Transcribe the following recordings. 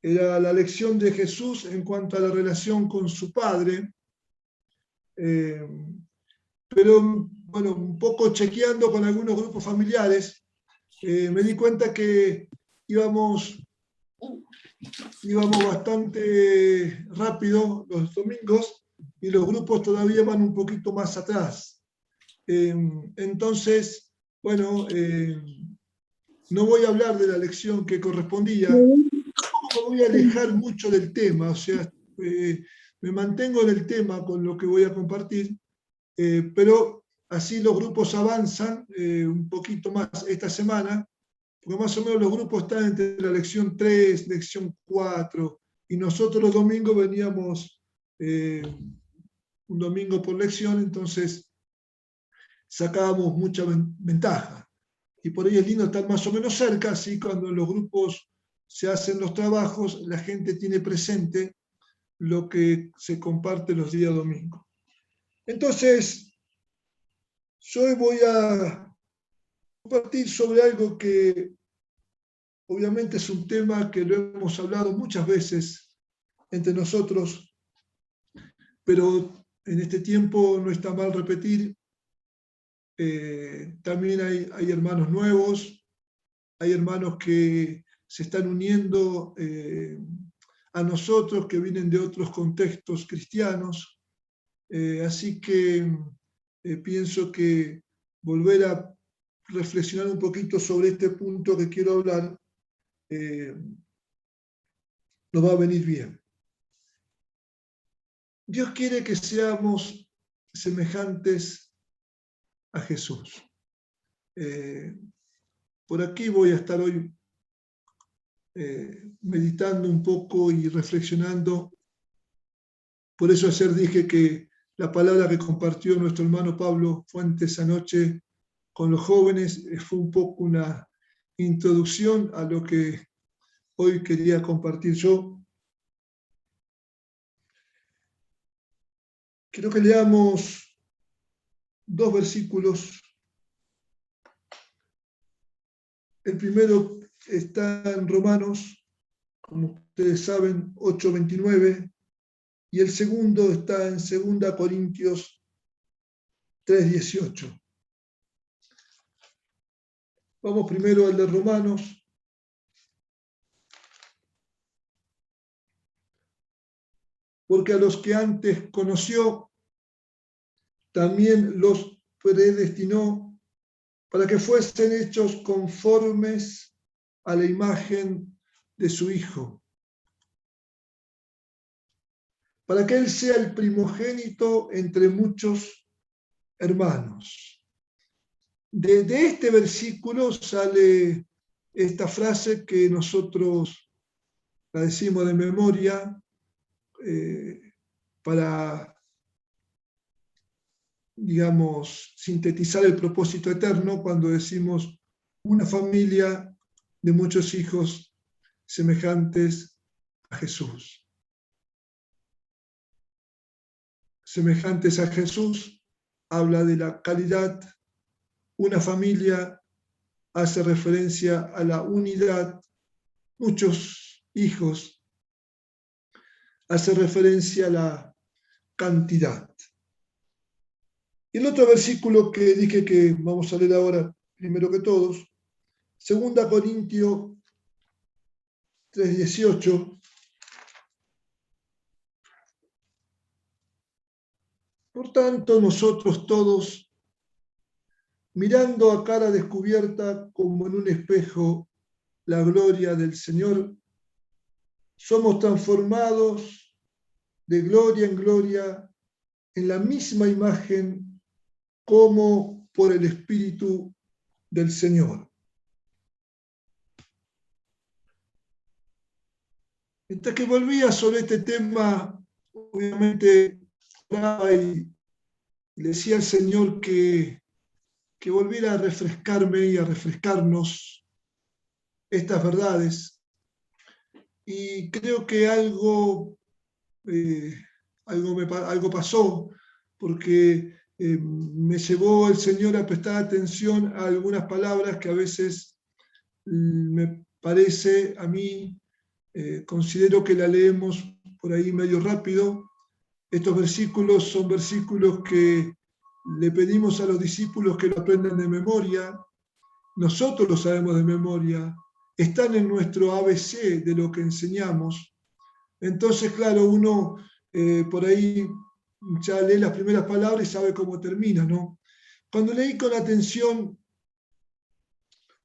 era la lección de Jesús en cuanto a la relación con su Padre. Pero bueno, un poco chequeando con algunos grupos familiares, me di cuenta que íbamos bastante rápido los domingos y los grupos todavía van un poquito más atrás. Entonces, bueno, no voy a hablar de la lección que correspondía, tampoco me voy a alejar mucho del tema, o sea, me mantengo en el tema con lo que voy a compartir, pero así los grupos avanzan un poquito más esta semana, porque más o menos los grupos están entre la lección 3, lección 4, y nosotros los domingos veníamos un domingo por lección, entonces sacábamos mucha ventaja. Y por ahí es lindo estar más o menos cerca, así cuando en los grupos se hacen los trabajos, la gente tiene presente lo que se comparte los días domingos. Entonces, yo hoy voy a compartir sobre algo que obviamente es un tema que lo hemos hablado muchas veces entre nosotros, pero en este tiempo no está mal repetir. También hay hermanos nuevos, hay hermanos que se están uniendo a nosotros, que vienen de otros contextos cristianos. Así que pienso que volver a reflexionar un poquito sobre este punto que quiero hablar nos va a venir bien. Dios quiere que seamos semejantes a Jesús. Por aquí voy a estar hoy meditando un poco y reflexionando. Por eso ayer dije que la palabra que compartió nuestro hermano Pablo Fuentes anoche con los jóvenes fue un poco una introducción a lo que hoy quería compartir yo. Quiero que leamos 2 versículos. El primero está en Romanos, como ustedes saben, 8:29, y el segundo está en 2 Corintios 3:18. Vamos primero al de Romanos. Porque a los que antes conoció, también los predestinó para que fuesen hechos conformes a la imagen de su Hijo, para que Él sea el primogénito entre muchos hermanos. De este versículo sale esta frase que nosotros la decimos de memoria para, digamos, sintetizar el propósito eterno cuando decimos una familia de muchos hijos semejantes a Jesús. Semejantes a Jesús habla de la calidad. Una familia hace referencia a la unidad. Muchos hijos hace referencia a la cantidad. Y el otro versículo que dije que vamos a leer ahora, primero que todos, 2 Corintios 3:18. Por tanto, nosotros todos, mirando a cara descubierta como en un espejo la gloria del Señor, somos transformados de gloria en gloria en la misma imagen como por el Espíritu del Señor. Mientras que volvía sobre este tema, obviamente oraba y le decía al Señor que volviera a refrescarme y a refrescarnos estas verdades. Y creo que algo pasó, porque me llevó el Señor a prestar atención a algunas palabras que a veces me parece a mí, considero que la leemos por ahí medio rápido. Estos versículos son versículos que le pedimos a los discípulos que lo aprendan de memoria. Nosotros lo sabemos de memoria. Están en nuestro ABC de lo que enseñamos. Entonces, claro, uno por ahí ya lee las primeras palabras y sabe cómo termina, ¿no? Cuando leí con atención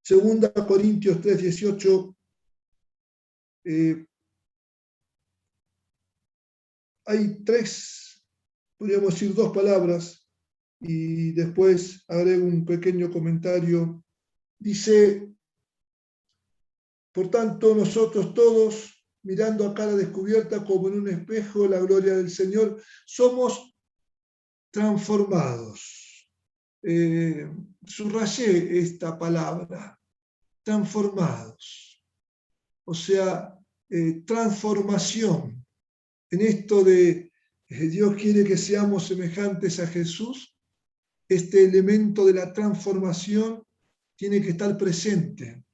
2 Corintios 3:18, hay podríamos decir 2 palabras, y después agrego un pequeño comentario. Dice: por tanto, nosotros todos, mirando a cara descubierta como en un espejo la gloria del Señor, somos transformados. Subrayé esta palabra, transformados. O sea, transformación. En esto de Dios quiere que seamos semejantes a Jesús, este elemento de la transformación tiene que estar presente.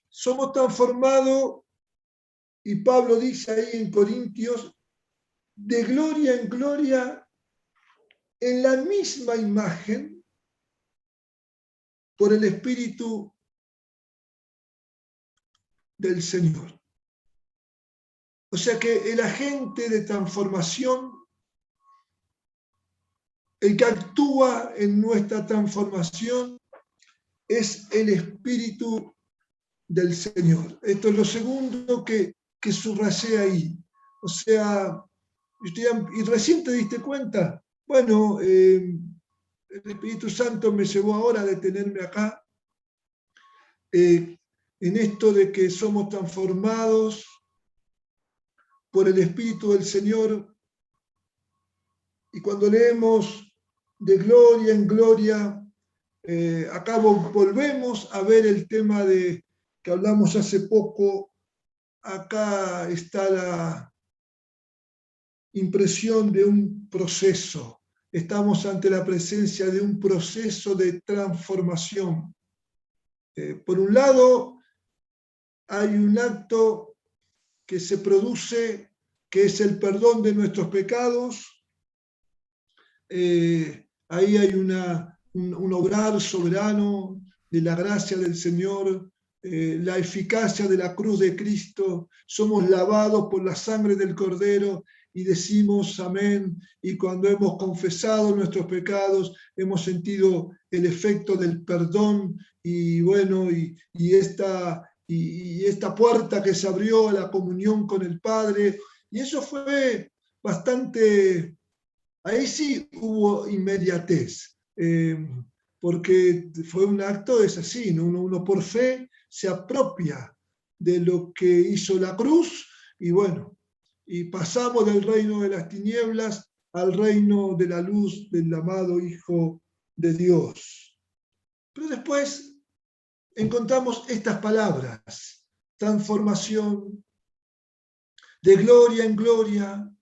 Somos transformados, y Pablo dice ahí en Corintios, de gloria en gloria, en la misma imagen, por el Espíritu del Señor. O sea que el agente de transformación, el que actúa en nuestra transformación, es el Espíritu del Señor. Esto es lo segundo que subrayé ahí. O sea, y recién te diste cuenta, bueno, el Espíritu Santo me llevó ahora a detenerme acá, en esto de que somos transformados por el Espíritu del Señor. Y cuando leemos de gloria en gloria, acá volvemos a ver el tema de que hablamos hace poco. Acá está la impresión de un proceso. Estamos ante la presencia de un proceso de transformación. Por un lado, hay un acto que se produce, que es el perdón de nuestros pecados. Ahí hay un obrar soberano de la gracia del Señor, la eficacia de la cruz de Cristo. Somos lavados por la sangre del Cordero y decimos amén. Y cuando hemos confesado nuestros pecados, hemos sentido el efecto del perdón, y bueno, y esta puerta que se abrió a la comunión con el Padre. Y eso fue bastante... Ahí sí hubo inmediatez, porque fue un acto, es así, ¿no? Uno por fe se apropia de lo que hizo la cruz, y bueno, y pasamos del reino de las tinieblas al reino de la luz del amado Hijo de Dios. Pero después encontramos estas palabras: transformación, de gloria en gloria.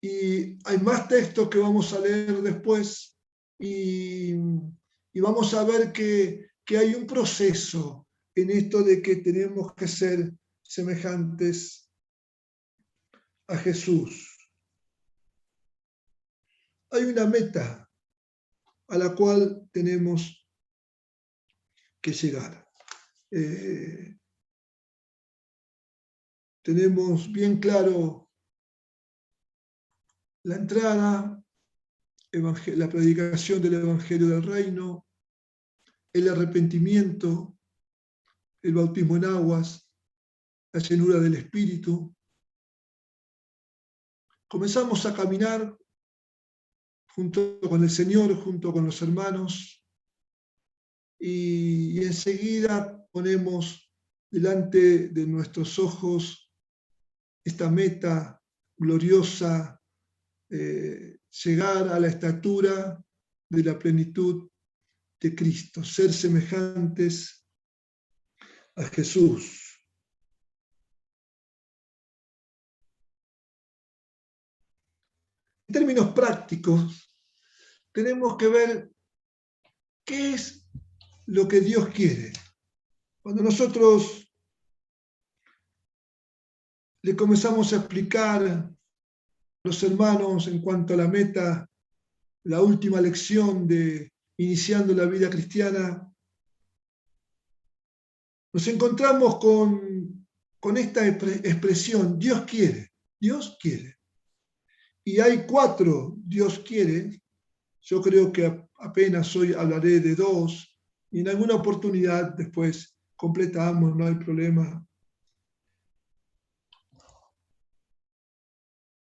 Y hay más textos que vamos a leer después, y vamos a ver que hay un proceso en esto de que tenemos que ser semejantes a Jesús. Hay una meta a la cual tenemos que llegar. Tenemos bien claro la entrada, la predicación del Evangelio del Reino, el arrepentimiento, el bautismo en aguas, la llenura del Espíritu. Comenzamos a caminar junto con el Señor, junto con los hermanos, y enseguida ponemos delante de nuestros ojos esta meta gloriosa, llegar a la estatura de la plenitud de Cristo, ser semejantes a Jesús. En términos prácticos, tenemos que ver qué es lo que Dios quiere. Cuando nosotros le comenzamos a explicar a los hermanos en cuanto a la meta, la última lección de iniciando la vida cristiana, nos encontramos con esta expresión, Dios quiere, Dios quiere. Y hay 4 Dios quiere. Yo creo que apenas hoy hablaré de 2 y en alguna oportunidad después completamos, no hay problema.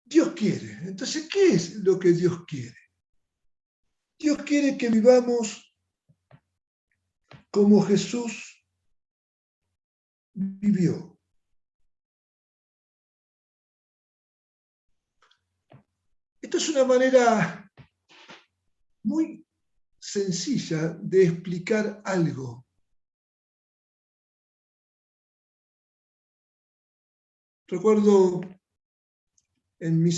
Dios quiere. Entonces, ¿qué es lo que Dios quiere? Dios quiere que vivamos como Jesús vivió. Esto es una manera muy sencilla de explicar algo. Recuerdo en mi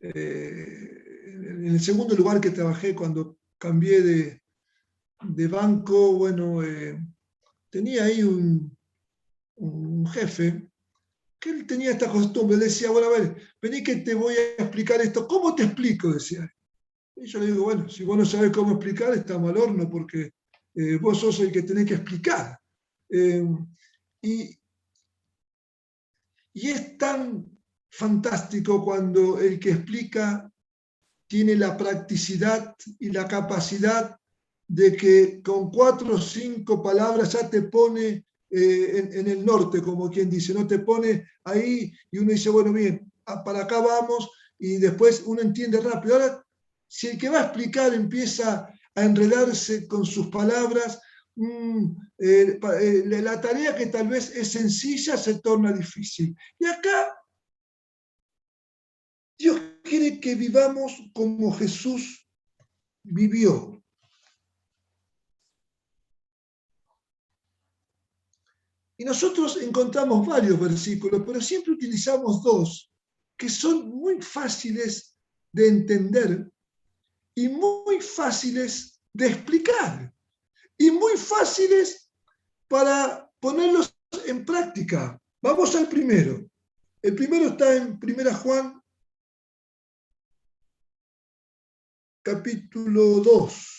en el segundo lugar que trabajé cuando cambié de banco, bueno, tenía ahí un jefe que él tenía esta costumbre, él decía, bueno, a ver, vení que te voy a explicar esto, ¿cómo te explico? Decía. Y yo le digo, bueno, si vos no sabés cómo explicar, está mal horno, porque vos sos el que tenés que explicar. Eh, y, y es tan fantástico cuando el que explica tiene la practicidad y la capacidad de que con 4 o 5 palabras ya te pone en el norte, como quien dice, no te pone ahí y uno dice, bueno, bien, para acá vamos y después uno entiende rápido. Ahora, si el que va a explicar empieza a enredarse con sus palabras, la tarea que tal vez es sencilla se torna difícil. Y acá Dios quiere que vivamos como Jesús vivió. Y nosotros encontramos varios versículos, pero siempre utilizamos 2 que son muy fáciles de entender y muy fáciles de explicar y muy fáciles para ponerlos en práctica. Vamos al primero. El primero está en 1 Juan, capítulo 2.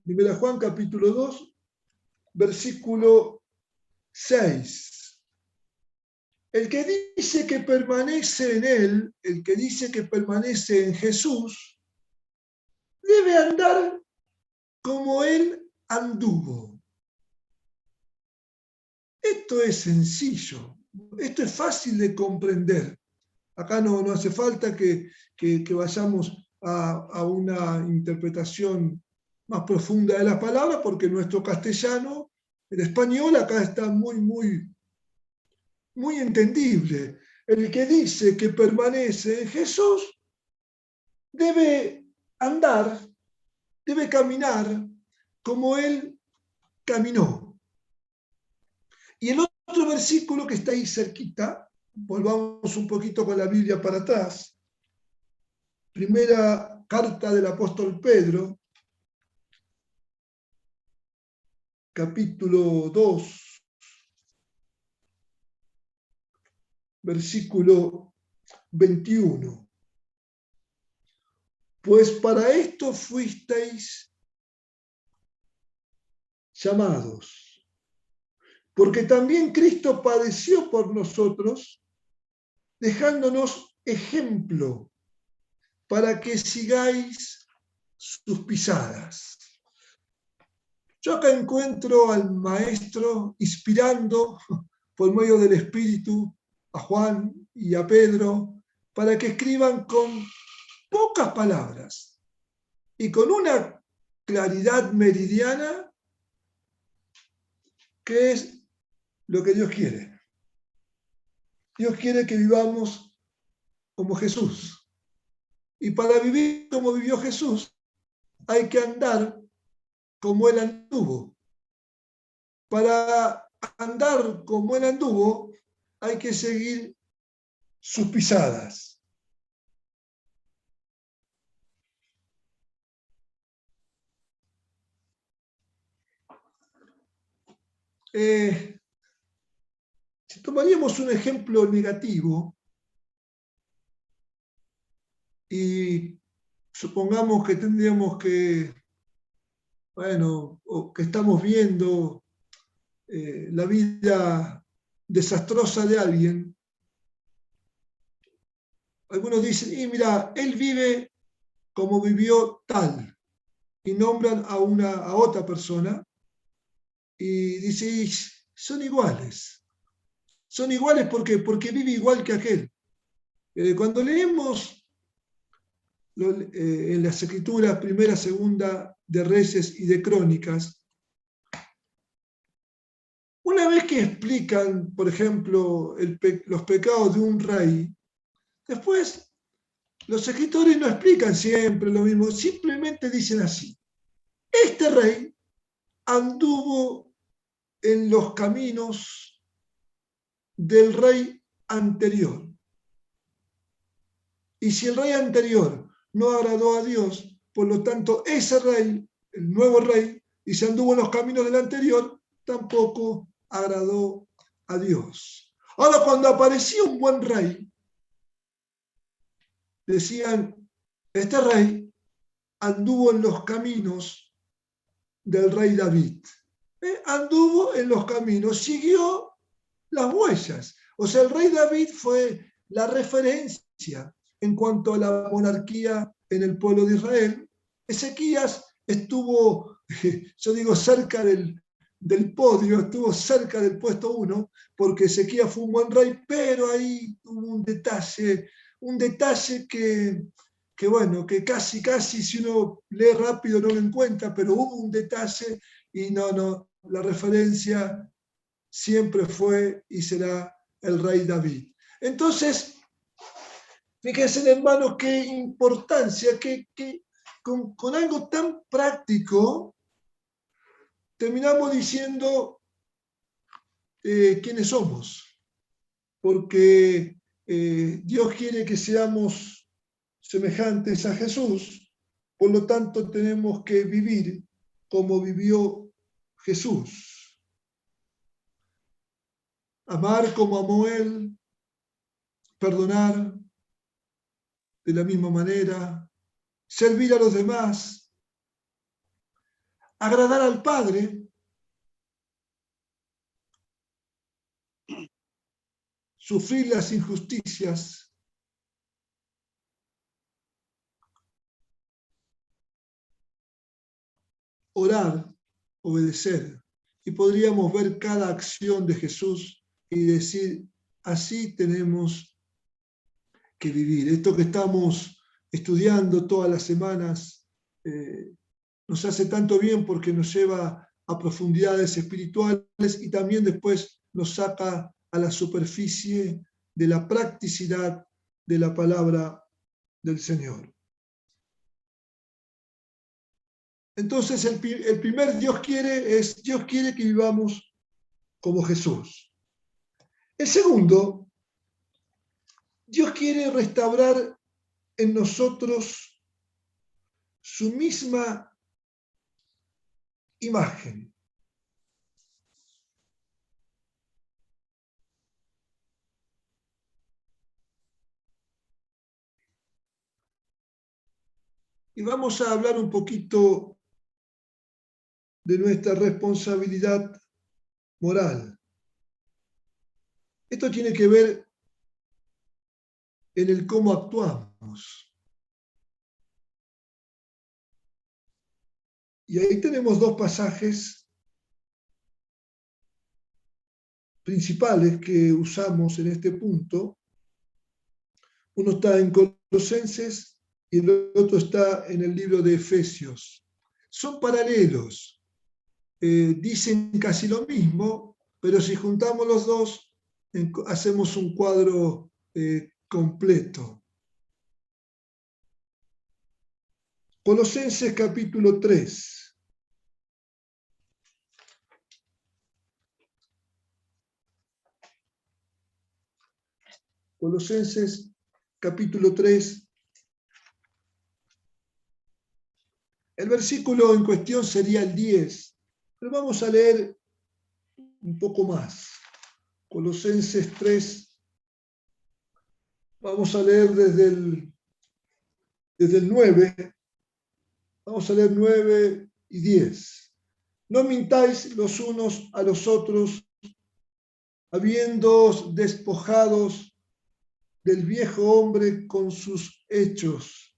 1 Juan, capítulo 2, versículo 6. El que dice que permanece en él, el que dice que permanece en Jesús, debe andar como él anduvo. Esto es sencillo, esto es fácil de comprender. Acá no hace falta que vayamos a una interpretación más profunda de las palabras, porque nuestro castellano, el español, acá está muy entendible. El que dice que permanece en Jesús debe andar, debe caminar como Él caminó. Y el otro versículo que está ahí cerquita, volvamos un poquito con la Biblia para atrás, primera carta del apóstol Pedro, capítulo 2, versículo 21. Pues para esto fuisteis llamados, porque también Cristo padeció por nosotros, dejándonos ejemplo para que sigáis sus pisadas. Yo acá encuentro al maestro inspirando por medio del Espíritu a Juan y a Pedro para que escriban con pocas palabras y con una claridad meridiana que es lo que Dios quiere. Dios quiere que vivamos como Jesús. Y para vivir como vivió Jesús hay que andar como Él anduvo. Para andar como Él anduvo hay que seguir sus pisadas. Si tomaríamos un ejemplo negativo y supongamos que tendríamos que, bueno, o que estamos viendo la vida desastrosa de alguien, algunos dicen, y mira, él vive como vivió tal, y nombran a otra persona, y dicen, son iguales. Son iguales porque vive igual que aquel. Cuando leemos en las escrituras primera, segunda de Reyes y de Crónicas, una vez que explican, por ejemplo, los pecados de un rey, después los escritores no explican siempre lo mismo, simplemente dicen así. Este rey anduvo en los caminos del rey anterior. Y si el rey anterior no agradó a Dios, por lo tanto, ese rey, el nuevo rey, y se anduvo en los caminos del anterior, tampoco agradó a Dios. Ahora, cuando aparecía un buen rey, decían, este rey anduvo en los caminos del rey David. Anduvo en los caminos, siguió las huellas. O sea, el rey David fue la referencia en cuanto a la monarquía en el pueblo de Israel. Ezequías estuvo, yo digo, cerca del podio, estuvo cerca del puesto 1, porque Ezequías fue un buen rey, pero ahí hubo un detalle que bueno, que casi, si uno lee rápido no lo encuentra, pero hubo un detalle y no, la referencia siempre fue y será el rey David. Entonces, fíjense, hermanos, qué importancia, que con algo tan práctico terminamos diciendo quiénes somos, porque Dios quiere que seamos semejantes a Jesús, por lo tanto tenemos que vivir como vivió Jesús. Amar como amó Él, perdonar de la misma manera, servir a los demás, agradar al Padre, sufrir las injusticias, orar, obedecer. Y podríamos ver cada acción de Jesús y decir, así tenemos que vivir. Esto que estamos estudiando todas las semanas nos hace tanto bien porque nos lleva a profundidades espirituales y también después nos saca a la superficie de la practicidad de la palabra del Señor. Entonces el primer Dios quiere que vivamos como Jesús. El segundo, Dios quiere restaurar en nosotros su misma imagen. Y vamos a hablar un poquito de nuestra responsabilidad moral. Esto tiene que ver en el cómo actuamos. Y ahí tenemos dos pasajes principales que usamos en este punto. Uno está en Colosenses y el otro está en el libro de Efesios. Son paralelos, dicen casi lo mismo, pero si juntamos los dos, hacemos un cuadro completo. Colosenses capítulo 3. Colosenses capítulo 3. El versículo en cuestión sería el 10, pero vamos a leer un poco más. Colosenses 3, vamos a leer desde el 9, vamos a leer 9 y 10. No mintáis los unos a los otros, habiéndoos despojados del viejo hombre con sus hechos,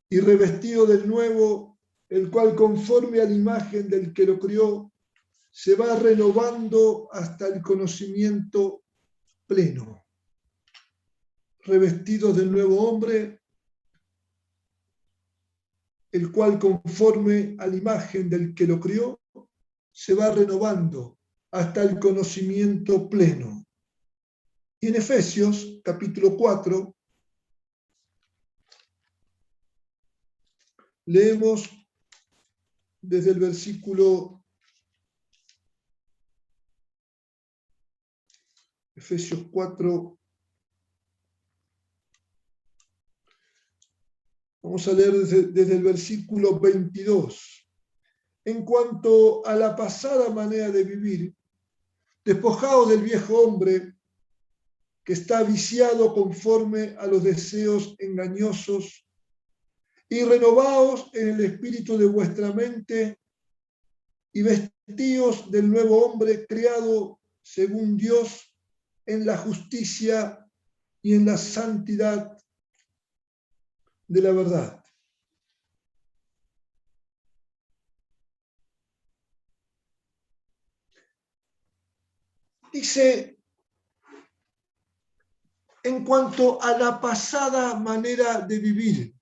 y revestido del nuevo, el cual conforme a la imagen del que lo crió, se va renovando hasta el conocimiento pleno. Revestidos del nuevo hombre, el cual conforme a la imagen del que lo crió, se va renovando hasta el conocimiento pleno. Y en Efesios, capítulo 4, leemos desde el versículo Efesios 4, vamos a leer desde el versículo 22. En cuanto a la pasada manera de vivir, despojados del viejo hombre que está viciado conforme a los deseos engañosos, y renovaos en el espíritu de vuestra mente, y vestíos del nuevo hombre creado según Dios en la justicia y en la santidad de la verdad. Dice, en cuanto a la pasada manera de vivir,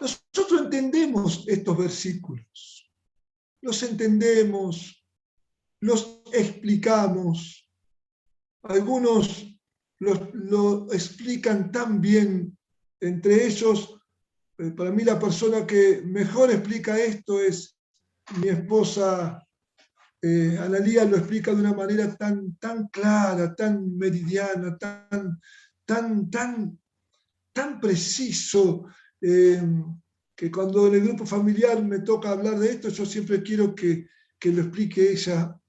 nosotros entendemos estos versículos, los entendemos, los explicamos, algunos lo explican tan bien, entre ellos, para mí la persona que mejor explica esto es mi esposa Analía, lo explica de una manera tan clara, tan meridiana, tan preciso, que cuando en el grupo familiar me toca hablar de esto, yo siempre quiero que lo explique ella.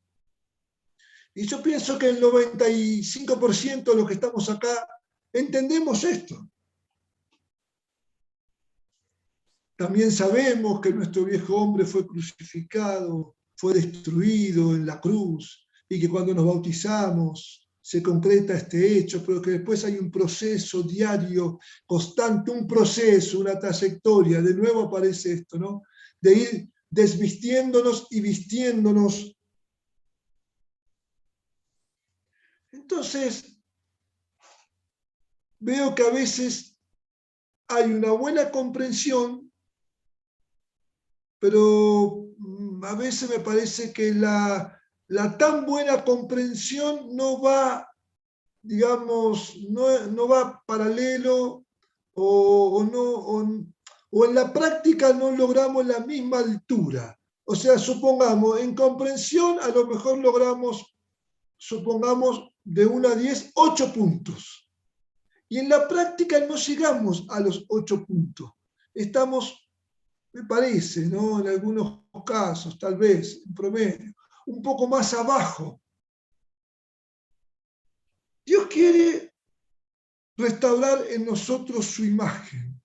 Y yo pienso que el 95% de los que estamos acá entendemos esto. También sabemos que nuestro viejo hombre fue crucificado, fue destruido en la cruz, y que cuando nos bautizamos se concreta este hecho, pero que después hay un proceso diario, constante, un proceso, una trayectoria. De nuevo aparece esto, ¿no? De ir desvistiéndonos y vistiéndonos. Entonces, veo que a veces hay una buena comprensión, pero a veces me parece que la tan buena comprensión no va, digamos, no va paralelo o en la práctica no logramos la misma altura. O sea, supongamos, en comprensión a lo mejor logramos, supongamos, de 1 a 10, 8 puntos. Y en la práctica no llegamos a los 8 puntos. Estamos, me parece, ¿no? En algunos casos, tal vez, en promedio, un poco más abajo. Dios quiere restaurar en nosotros su imagen.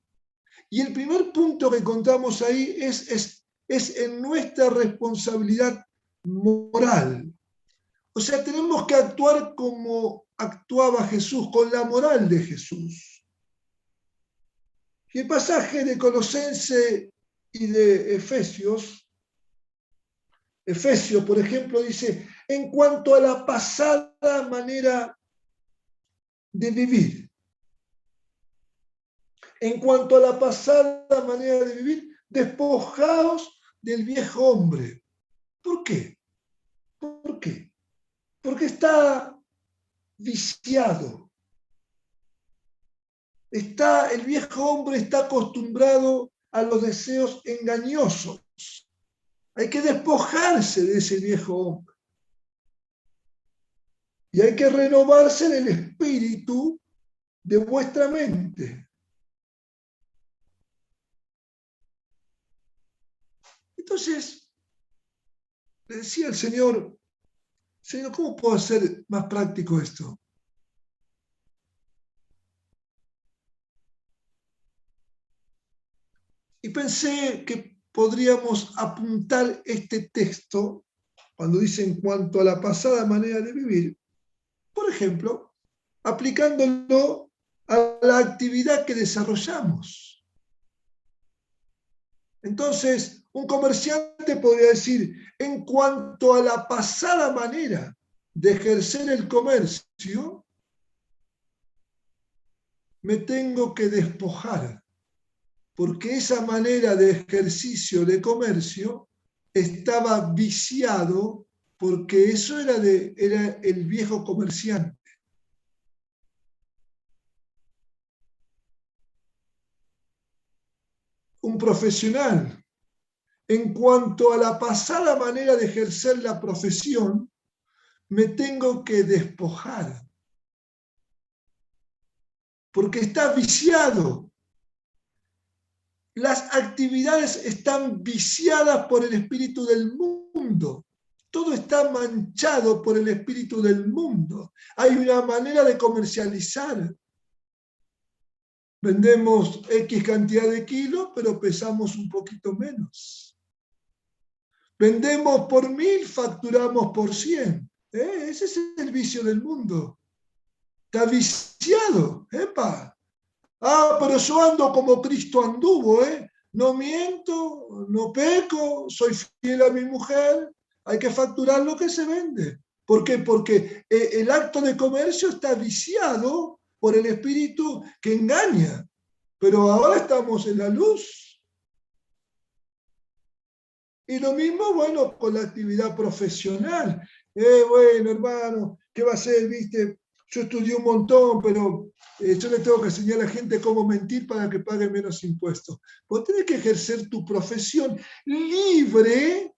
Y el primer punto que encontramos ahí es en nuestra responsabilidad moral. O sea, tenemos que actuar como actuaba Jesús, con la moral de Jesús. Y el pasaje de Colosenses y de Efesios, por ejemplo, dice, en cuanto a la pasada manera de vivir, en cuanto a la pasada manera de vivir, despojaos del viejo hombre. ¿Por qué? ¿Por qué? Porque está viciado. El viejo hombre está acostumbrado a los deseos engañosos. Hay que despojarse de ese viejo hombre. Y hay que renovarse en el espíritu de vuestra mente. Entonces, le decía el Señor, Señor, ¿cómo puedo hacer más práctico esto? Y pensé que podríamos apuntar este texto, cuando dice en cuanto a la pasada manera de vivir, por ejemplo, aplicándolo a la actividad que desarrollamos. Entonces, un comerciante podría decir, en cuanto a la pasada manera de ejercer el comercio, me tengo que despojar, porque esa manera de ejercicio de comercio estaba viciado, porque eso era el viejo comerciante. Un profesional, en cuanto a la pasada manera de ejercer la profesión, me tengo que despojar, porque está viciado. Las actividades están viciadas por el espíritu del mundo. Todo está manchado por el espíritu del mundo. Hay una manera de comercializar. Vendemos X cantidad de kilos, pero pesamos un poquito menos. Vendemos por 1000, facturamos por 100. Ese es el vicio del mundo. Está viciado. ¡Epa! Ah, pero yo ando como Cristo anduvo, ¿eh? No miento, no peco, soy fiel a mi mujer. Hay que facturar lo que se vende. ¿Por qué? Porque el acto de comercio está viciado por el espíritu que engaña. Pero ahora estamos en la luz. Y lo mismo, bueno, con la actividad profesional. Bueno, hermano, ¿qué va a ser? ¿Viste? Yo estudié un montón, pero yo le tengo que enseñar a la gente cómo mentir para que pague menos impuestos. Vos tenés que ejercer tu profesión libre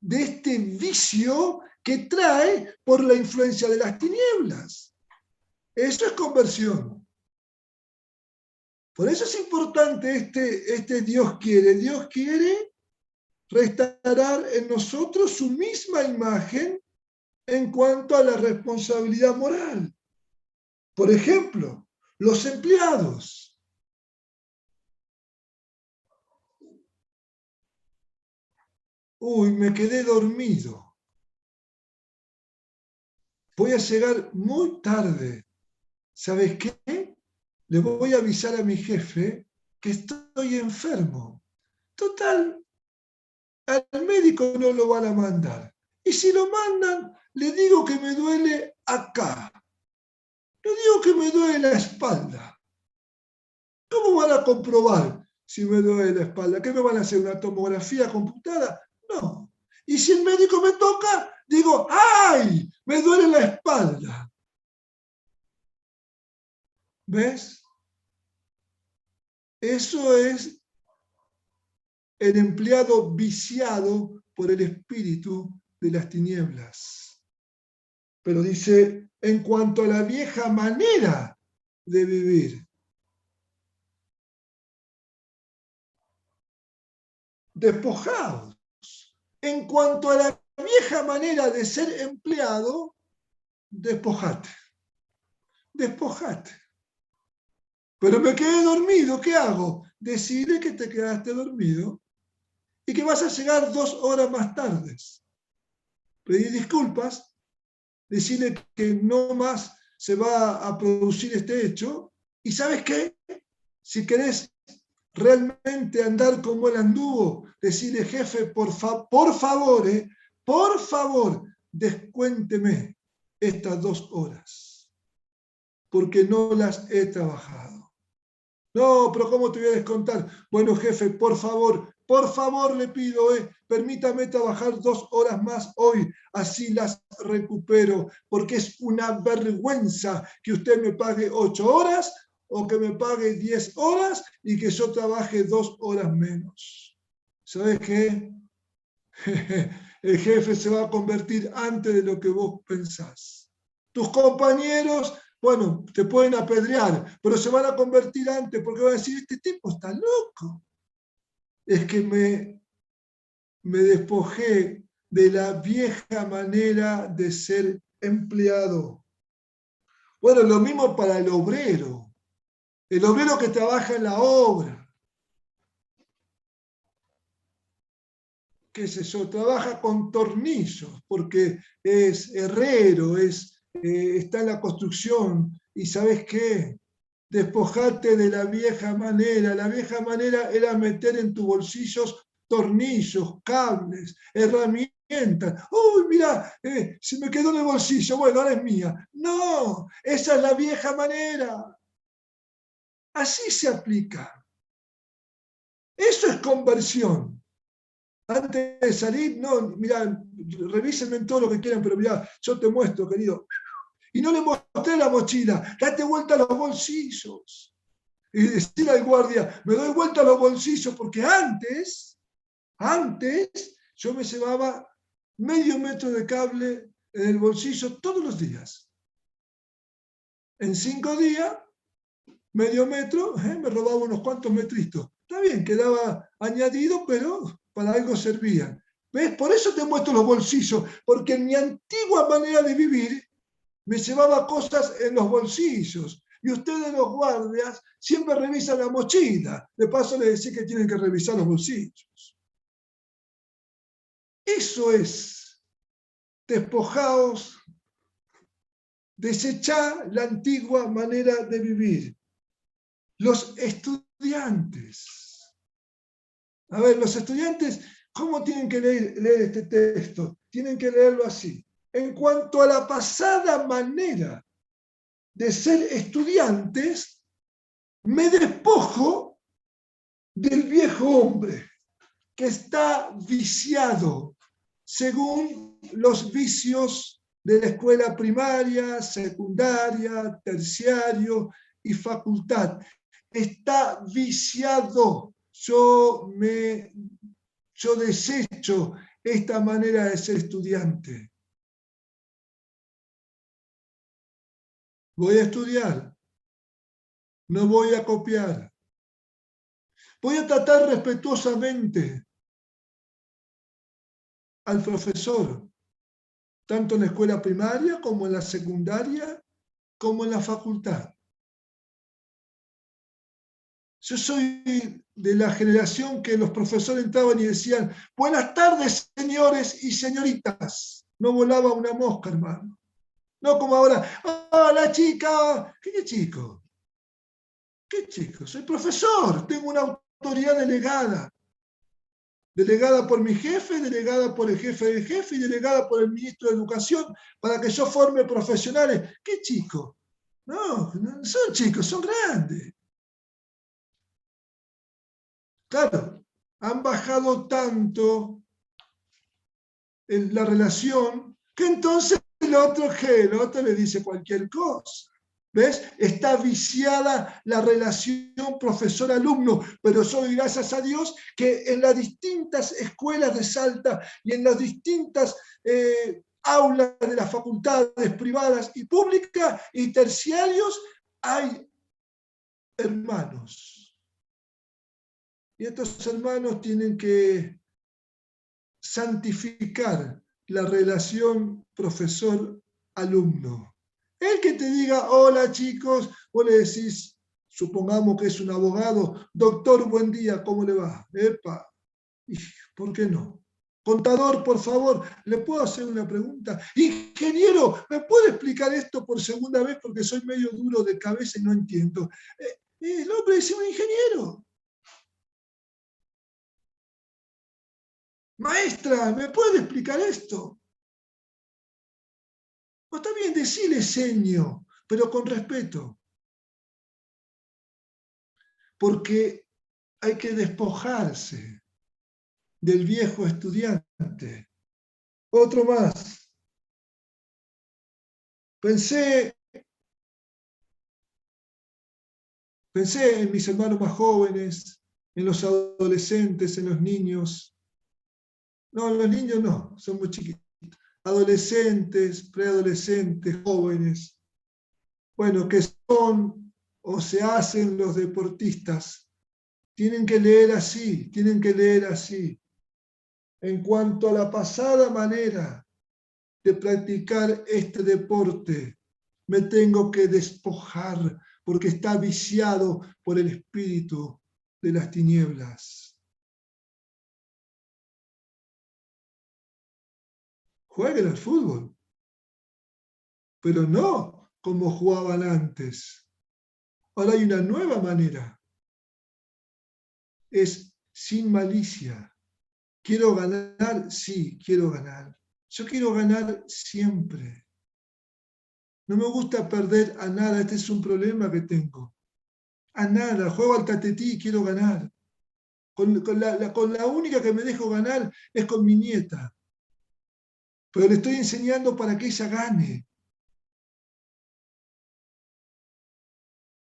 de este vicio que trae por la influencia de las tinieblas. Eso es conversión. Por eso es importante este Dios quiere. Dios quiere restaurar en nosotros su misma imagen en cuanto a la responsabilidad moral. Por ejemplo, los empleados. Uy, me quedé dormido. Voy a llegar muy tarde. ¿Sabes qué? Le voy a avisar a mi jefe que estoy enfermo. Total, al médico no lo van a mandar. Y si lo mandan, le digo que me duele acá. Le digo que me duele la espalda. ¿Cómo van a comprobar si me duele la espalda? ¿Qué me van a hacer? ¿Una tomografía computada? No. Y si el médico me toca, digo, ¡ay! Me duele la espalda. ¿Ves? Eso es el empleado viciado por el espíritu de las tinieblas. Pero dice, en cuanto a la vieja manera de vivir, despojados. En cuanto a la vieja manera de ser empleado, despojate. Despojate. Pero me quedé dormido, ¿qué hago? Decide que te quedaste dormido y que vas a llegar 2 horas más tarde. Pedir disculpas, decirle que no más se va a producir este hecho. ¿Y sabes qué? Si querés realmente andar como él anduvo, decirle, jefe, por favor, descuénteme estas 2 horas, porque no las he trabajado. No, pero ¿cómo te voy a descontar? Bueno, jefe, por favor le pido, permítame trabajar 2 horas más hoy, así las recupero, porque es una vergüenza que usted me pague 8 horas o que me pague 10 horas y que yo trabaje 2 horas menos. ¿Sabes qué? El jefe se va a convertir antes de lo que vos pensás. Tus compañeros, bueno, te pueden apedrear, pero se van a convertir antes porque van a decir, este tipo está loco. Es que me despojé de la vieja manera de ser empleado. Bueno, lo mismo para el obrero que trabaja en la obra. ¿Qué es eso? Trabaja con tornillos, porque es herrero, está en la construcción. ¿Y sabes qué? Despojate de la vieja manera. La vieja manera era meter en tus bolsillos tornillos, cables, herramientas. ¡Uy, mira! Se me quedó en el bolsillo. Bueno, ahora es mía. No, esa es la vieja manera. Así se aplica. Eso es conversión. Antes de salir, no, mira, revísenme en todo lo que quieran, pero mira, yo te muestro, querido. Y no le mostré la mochila, date vuelta a los bolsillos. Y decir al guardia, me doy vuelta a los bolsillos, porque antes, yo me llevaba medio metro de cable en el bolsillo todos los días. En 5 días, medio metro, me robaba unos cuantos metritos. Está bien, quedaba añadido, pero para algo servían. ¿Ves? Por eso te muestro los bolsillos, porque en mi antigua manera de vivir me llevaba cosas en los bolsillos. Y ustedes, los guardias, siempre revisan la mochila. De paso les decía que tienen que revisar los bolsillos. Eso es. Despojaos, desechá la antigua manera de vivir. Los estudiantes. A ver, los estudiantes, ¿cómo tienen que leer este texto? Tienen que leerlo así. En cuanto a la pasada manera de ser estudiantes, me despojo del viejo hombre que está viciado según los vicios de la escuela primaria, secundaria, terciario y facultad. Está viciado. Yo desecho esta manera de ser estudiante. Voy a estudiar. No voy a copiar. Voy a tratar respetuosamente al profesor, tanto en la escuela primaria como en la secundaria, como en la facultad. Yo soy de la generación que los profesores entraban y decían, buenas tardes, señores y señoritas. No volaba una mosca, hermano. No como ahora, hola chica. ¿Qué chico? ¿Qué chico? Soy profesor, tengo una autoridad delegada. Delegada por mi jefe, delegada por el jefe del jefe y delegada por el ministro de Educación para que yo forme profesionales. ¿Qué chico? No, no son chicos, son grandes. Claro, han bajado tanto en la relación que entonces el otro le dice cualquier cosa. ¿Ves? Está viciada la relación profesor-alumno, pero yo doy gracias a Dios que en las distintas escuelas de Salta y en las distintas aulas de las facultades privadas y públicas y terciarios hay hermanos. Y estos hermanos tienen que santificar la relación profesor-alumno. El que te diga, hola chicos, vos le decís, supongamos que es un abogado, doctor, buen día, ¿cómo le va? Epa, ¿por qué no? Contador, por favor, ¿le puedo hacer una pregunta? Ingeniero, ¿me puede explicar esto por segunda vez? Porque soy medio duro de cabeza y no entiendo. El hombre dice, un ingeniero. Maestra, ¿me puede explicar esto? O está bien decirle seño, pero con respeto. Porque hay que despojarse del viejo estudiante. Otro más. Pensé en mis hermanos más jóvenes, en los adolescentes, en los niños. No, los niños no, son muy chiquitos. Adolescentes, preadolescentes, jóvenes. Bueno, que son o se hacen los deportistas. Tienen que leer así, tienen que leer así. en cuanto a la pasada manera de practicar este deporte, me tengo que despojar porque está viciado por el espíritu de las tinieblas. Jueguen al fútbol, pero no como jugaban antes. Ahora hay una nueva manera. Es sin malicia. ¿Quiero ganar? Sí, quiero ganar. Yo quiero ganar siempre. No me gusta perder a nada. Este es un problema que tengo. A nada. Juego al tatetí y quiero ganar. Con la única que me dejo ganar es con mi nieta. Pero le estoy enseñando para que ella gane.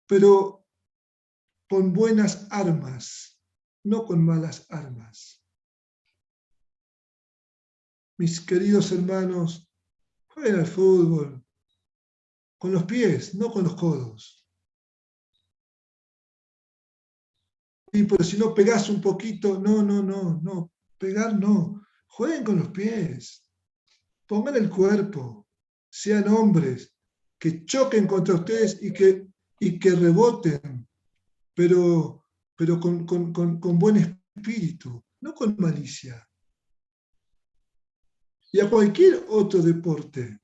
Pero con buenas armas, no con malas armas. Mis queridos hermanos, jueguen al fútbol con los pies, no con los codos. Y pero si no pegás un poquito, no, pegar no. Jueguen con los pies, pongan el cuerpo, sean hombres, que choquen contra ustedes y que reboten, pero con buen espíritu, no con malicia. Y a cualquier otro deporte.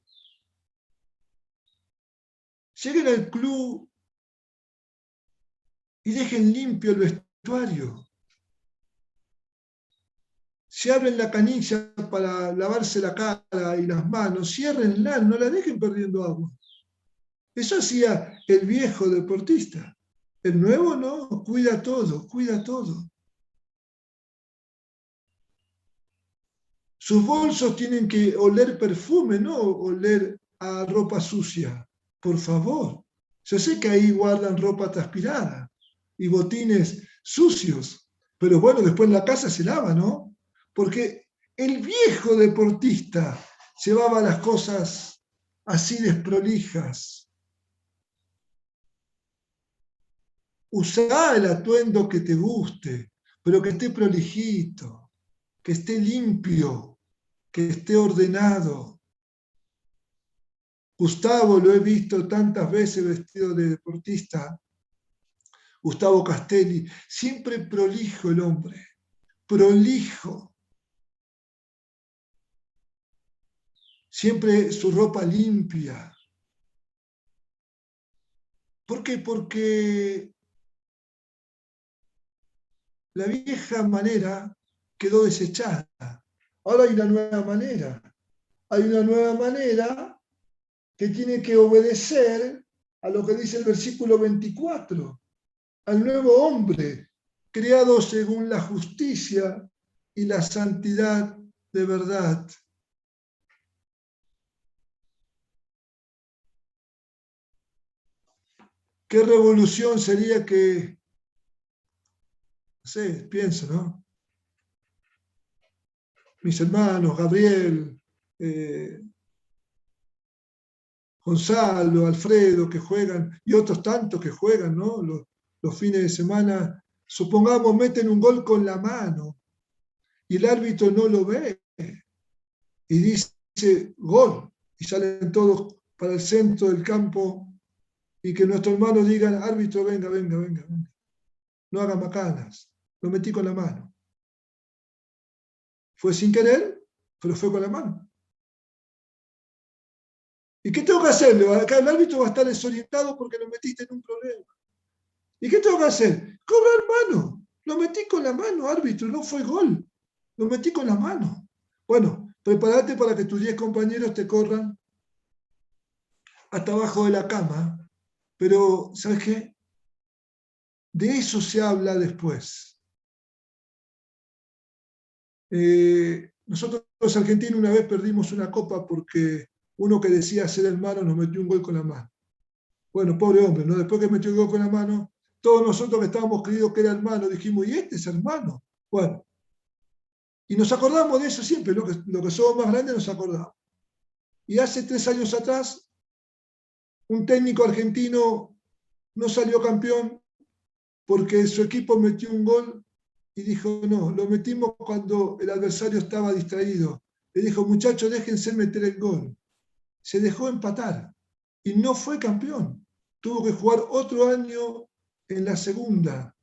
Lleguen al club y dejen limpio el vestuario. Si abren la canilla para lavarse la cara y las manos, ciérrenla, no la dejen perdiendo agua. Eso hacía el viejo deportista. El nuevo no, cuida todo, cuida todo. Sus bolsos tienen que oler perfume, no oler a ropa sucia. Por favor. Yo sé que ahí guardan ropa transpirada y botines sucios, pero bueno, después en la casa se lava, ¿no? Porque el viejo deportista llevaba las cosas así desprolijas. Usá el atuendo que te guste, pero que esté prolijito, que esté limpio, que esté ordenado. Gustavo lo he visto tantas veces vestido de deportista. Gustavo Castelli, siempre prolijo el hombre, prolijo. Siempre su ropa limpia. ¿Por qué? Porque la vieja manera quedó desechada. Ahora hay una nueva manera. Hay una nueva manera que tiene que obedecer a lo que dice el versículo 24, al nuevo hombre, creado según la justicia y la santidad de verdad. ¿Qué revolución sería que, no sé, pienso, ¿no? Mis hermanos, Gabriel, Gonzalo, Alfredo, que juegan, y otros tantos que juegan, ¿no? Los fines de semana, supongamos, meten un gol con la mano y el árbitro no lo ve y dice gol y salen todos para el centro del campo y que nuestros hermanos digan, árbitro, venga, no haga macanas, lo metí con la mano. Fue sin querer, pero fue con la mano. ¿Y qué tengo que hacer? Acá el árbitro va a estar desorientado porque lo metiste en un problema. ¿Y qué tengo que hacer? Cobrar mano. Lo metí con la mano, árbitro, no fue gol. Lo metí con la mano. Bueno, prepárate para que tus 10 compañeros te corran hasta abajo de la cama. Pero, ¿sabes qué? De eso se habla después. Nosotros los argentinos una vez perdimos una copa porque uno que decía ser hermano nos metió un gol con la mano. Bueno, pobre hombre, ¿no? Después que metió el gol con la mano, todos nosotros que estábamos creídos que era hermano, dijimos, ¿y este es hermano? Bueno, y nos acordamos de eso siempre, lo que somos más grandes nos acordamos. Y hace 3 años atrás, un técnico argentino no salió campeón porque su equipo metió un gol y dijo, no, lo metimos cuando el adversario estaba distraído. Le dijo, muchachos, déjense meter el gol. Se dejó empatar y no fue campeón. Tuvo que jugar otro año en la segunda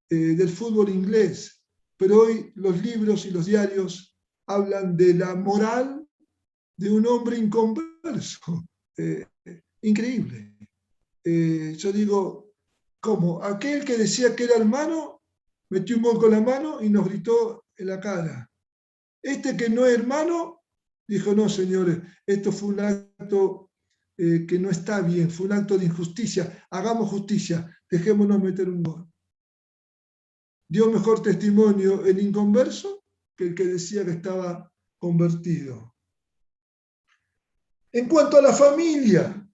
del fútbol inglés. Pero hoy los libros y los diarios hablan de la moral de un hombre inconverso. Increíble. Yo digo, ¿cómo? Aquel que decía que era hermano, metió un gol con la mano y nos gritó en la cara. Este que no es hermano, dijo, no, señores, esto fue un acto que no está bien, fue un acto de injusticia, hagamos justicia, dejémonos meter un gol. Dio mejor testimonio el inconverso que el que decía que estaba convertido. En cuanto a la familia,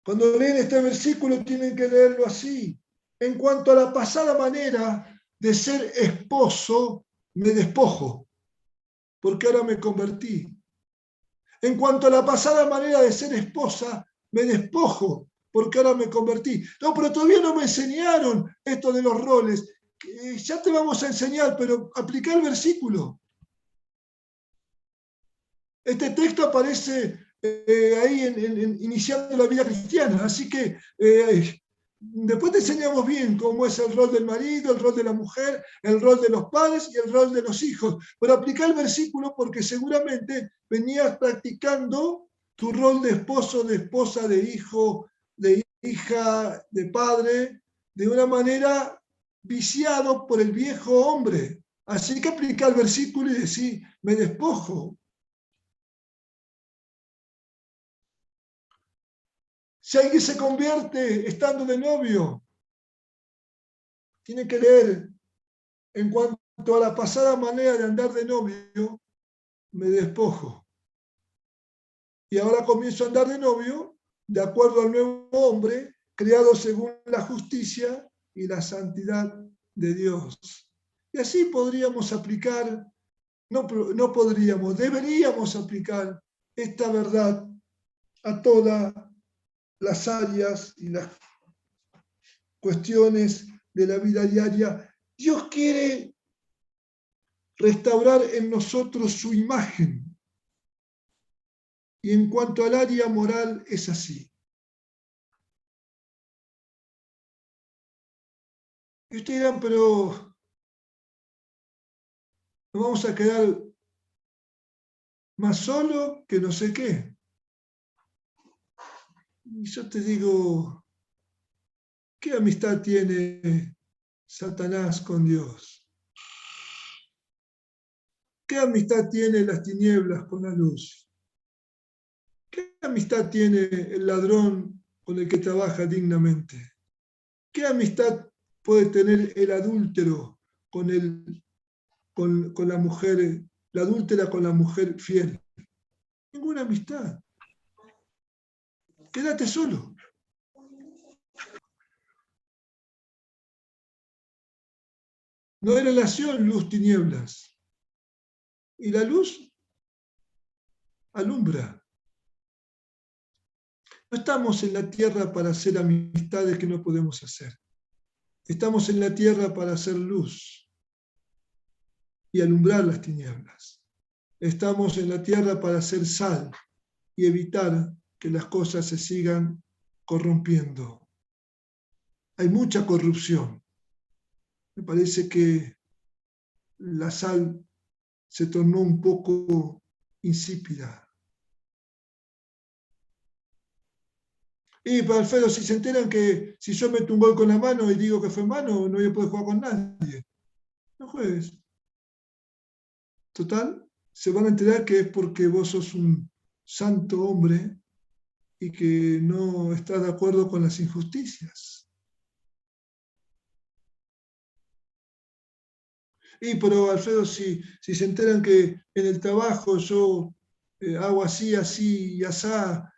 cuando leen este versículo tienen que leerlo así. En cuanto a la pasada manera de ser esposo, me despojo, porque ahora me convertí. En cuanto a la pasada manera de ser esposa, me despojo, porque ahora me convertí. No, pero todavía no me enseñaron esto de los roles. Ya te vamos a enseñar, pero aplica el versículo. Este texto aparece ahí iniciando la vida cristiana, así que después te enseñamos bien cómo es el rol del marido, el rol de la mujer, el rol de los padres y el rol de los hijos. Pero aplica el versículo porque seguramente venías practicando tu rol de esposo, de esposa, de hijo, de hija, de padre, de una manera viciado por el viejo hombre. Así que aplica el versículo y decir, me despojo. Si alguien se convierte estando de novio, tiene que leer en cuanto a la pasada manera de andar de novio, me despojo. Y ahora comienzo a andar de novio de acuerdo al nuevo hombre, creado según la justicia y la santidad de Dios. Y así podríamos aplicar, no podríamos, deberíamos aplicar esta verdad a todas las áreas y las cuestiones de la vida diaria. Dios quiere restaurar en nosotros su imagen. Y en cuanto al área moral, es así. Y ustedes dirán, pero nos vamos a quedar más solos que no sé qué. Y yo te digo, ¿qué amistad tiene Satanás con Dios? ¿Qué amistad tiene las tinieblas con la luz? ¿Qué amistad tiene el ladrón con el que trabaja dignamente? ¿Qué amistad puede tener el adúltero con la mujer, la adúltera con la mujer fiel? Ninguna amistad. Quédate solo. No hay relación luz-tinieblas. Y la luz alumbra. No estamos en la tierra para hacer amistades que no podemos hacer. Estamos en la tierra para hacer luz y alumbrar las tinieblas. Estamos en la tierra para hacer sal y evitar que las cosas se sigan corrompiendo. Hay mucha corrupción. Me parece que la sal se tornó un poco insípida. Y para Alfredo, si se enteran que si yo meto un gol con la mano y digo que fue mano, no voy a poder jugar con nadie. No juegues. Total, se van a enterar que es porque vos sos un santo hombre y que no estás de acuerdo con las injusticias. Y pero Alfredo, si se enteran que en el trabajo yo hago así, así y asá,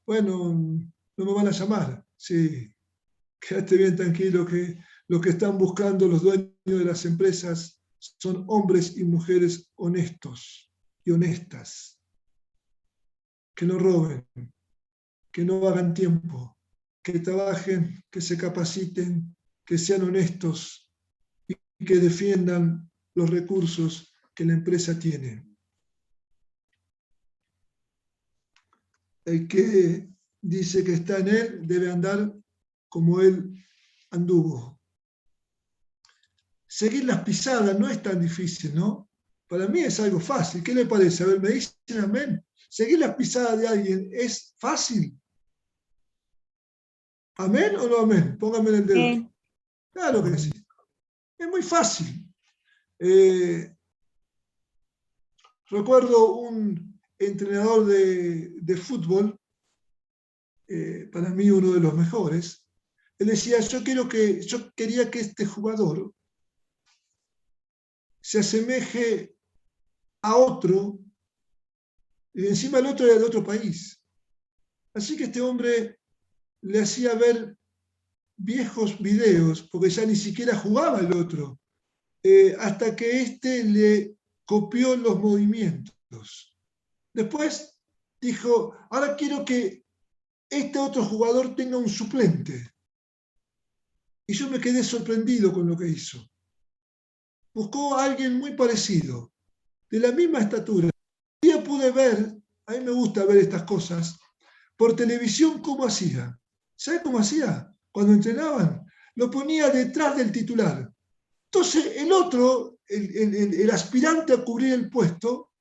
bueno, no me van a llamar. Sí, quédate bien tranquilo que lo que están buscando los dueños de las empresas son hombres y mujeres honestos y honestas, que no roben, que no hagan tiempo, que trabajen, que se capaciten, que sean honestos y que defiendan los recursos que la empresa tiene. El que dice que está en él debe andar como él anduvo. Seguir las pisadas no es tan difícil, ¿no? Para mí es algo fácil. ¿Qué le parece? A ver, me dicen amén. ¿Seguir las pisadas de alguien es fácil? ¿Amén o no amén? Póngame en el dedo. Claro que sí. Es muy fácil. Recuerdo un entrenador de fútbol, para mí uno de los mejores. Él decía, yo quería que este jugador se asemeje a otro, y encima el otro era de otro país. Así que este hombre le hacía ver viejos videos, porque ya ni siquiera jugaba el otro, hasta que éste le copió los movimientos. Después dijo, ahora quiero que este otro jugador tenga un suplente. Y yo me quedé sorprendido con lo que hizo. Buscó a alguien muy parecido, de la misma estatura. Un día pude ver, a mí me gusta ver estas cosas, por televisión cómo hacía. ¿Sabe cómo hacía? Cuando entrenaban, lo ponía detrás del titular. Entonces el otro, el aspirante a cubrir el puesto,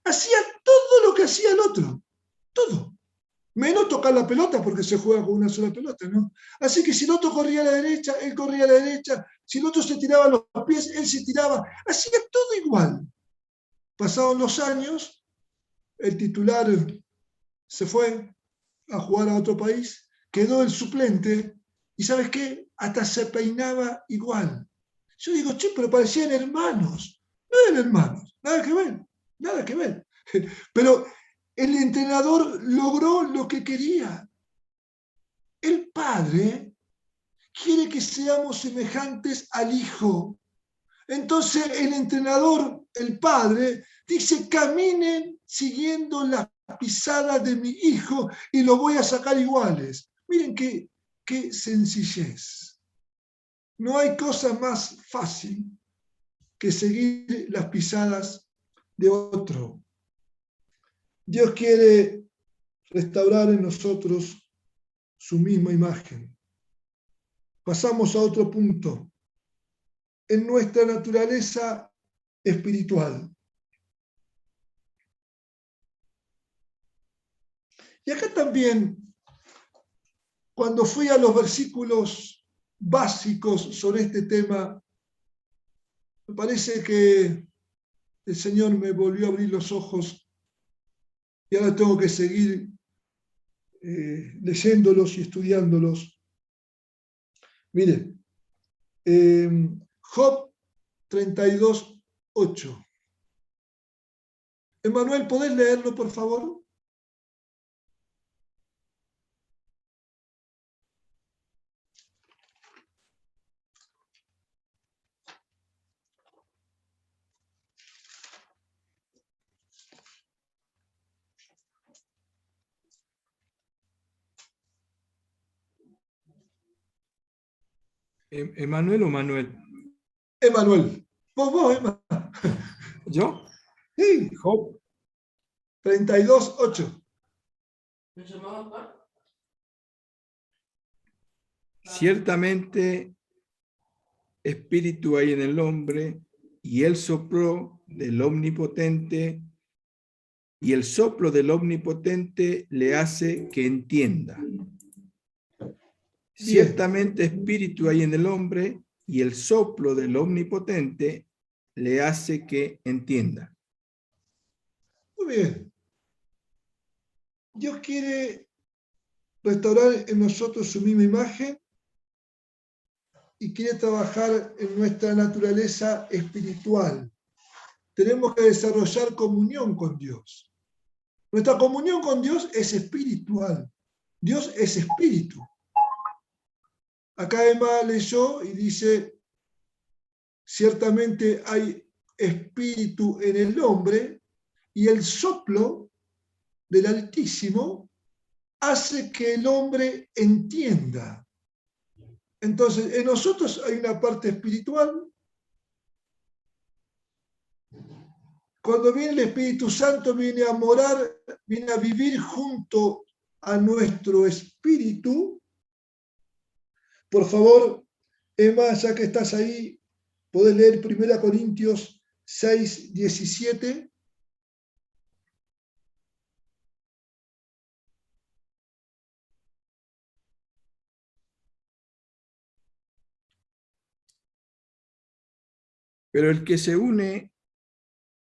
hacía todo lo que hacía el otro. Todo. Menos tocar la pelota porque se juega con una sola pelota, ¿no? Así que si el otro corría a la derecha, él corría a la derecha. Si el otro se tiraba a los pies, él se tiraba. Hacía todo igual. Pasaron los años, el titular se fue a jugar a otro país, quedó el suplente y ¿sabes qué? Hasta se peinaba igual. Yo digo, che, pero parecían hermanos. No eran hermanos, nada que ver, nada que ver. Pero el entrenador logró lo que quería. El padre quiere que seamos semejantes al hijo. Entonces el entrenador, el padre, dice, caminen siguiendo las pisadas de mi hijo y lo voy a sacar iguales. Miren qué sencillez. No hay cosa más fácil que seguir las pisadas de otro. Dios quiere restaurar en nosotros su misma imagen. Pasamos a otro punto. En nuestra naturaleza espiritual. Y acá también, cuando fui a los versículos básicos sobre este tema, me parece que el Señor me volvió a abrir los ojos y ahora tengo que seguir leyéndolos y estudiándolos. Miren, Job 32:8. Emanuel, ¿podés leerlo, por favor? ¿Emanuel o Manuel? Emanuel. Vos, Emanuel. ¿Yo? Sí. Job 32:8. Ciertamente espíritu hay en el hombre y el soplo del Omnipotente y el soplo del Omnipotente le hace que entienda. Ciertamente espíritu hay en el hombre y el soplo del Omnipotente le hace que entienda. Muy bien. Dios quiere restaurar en nosotros su misma imagen y quiere trabajar en nuestra naturaleza espiritual. Tenemos que desarrollar comunión con Dios. Nuestra comunión con Dios es espiritual. Dios es espíritu. Acá Emma leyó y dice, ciertamente hay espíritu en el hombre y el soplo del Altísimo hace que el hombre entienda. Entonces, en nosotros hay una parte espiritual. Cuando viene el Espíritu Santo, viene a morar, viene a vivir junto a nuestro espíritu. Por favor, Emma, ya que estás ahí, podés leer 1 Corintios 6, 17. Pero el que se une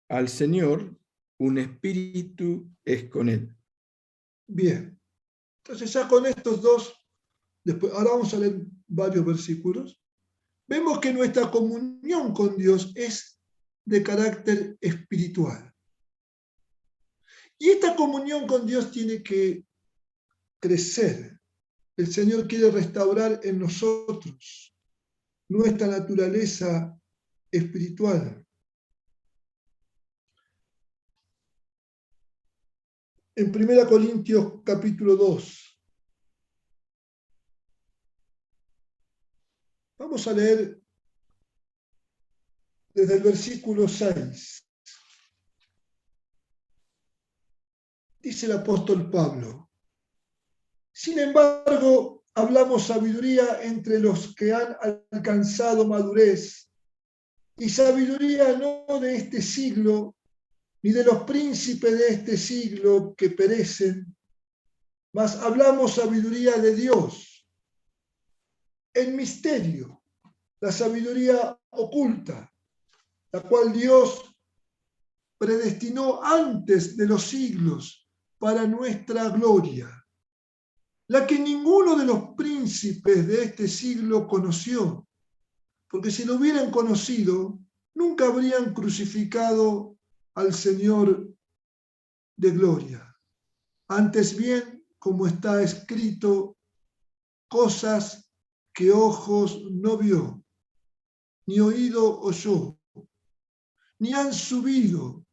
al Señor, un espíritu es con él. Bien. Entonces ya con estos dos, después, ahora vamos a leer varios versículos. Vemos que nuestra comunión con Dios es de carácter espiritual. Y esta comunión con Dios tiene que crecer. El Señor quiere restaurar en nosotros nuestra naturaleza espiritual. En 1 Corintios capítulo 2, vamos a leer desde el versículo 6. Dice el apóstol Pablo: sin embargo, hablamos sabiduría entre los que han alcanzado madurez, y sabiduría no de este siglo, ni de los príncipes de este siglo que perecen, mas hablamos sabiduría de Dios, en misterio, la sabiduría oculta, la cual Dios predestinó antes de los siglos para nuestra gloria, la que ninguno de los príncipes de este siglo conoció, porque si lo hubieran conocido, nunca habrían crucificado al Señor de gloria. Antes bien, como está escrito, cosas que ojos no vio, ni oído oyó, ni han subido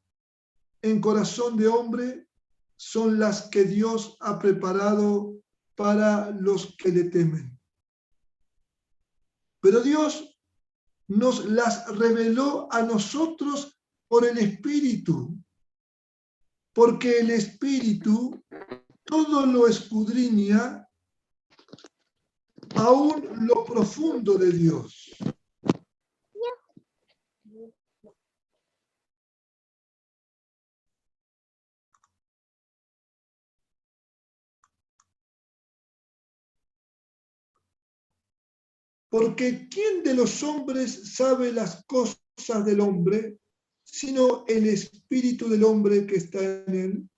en corazón de hombre, son las que Dios ha preparado para los que le temen. Pero Dios nos las reveló a nosotros por el Espíritu, porque el Espíritu todo lo escudriña, aún lo profundo de Dios. Porque ¿quién de los hombres sabe las cosas del hombre, sino el espíritu del hombre que está en él?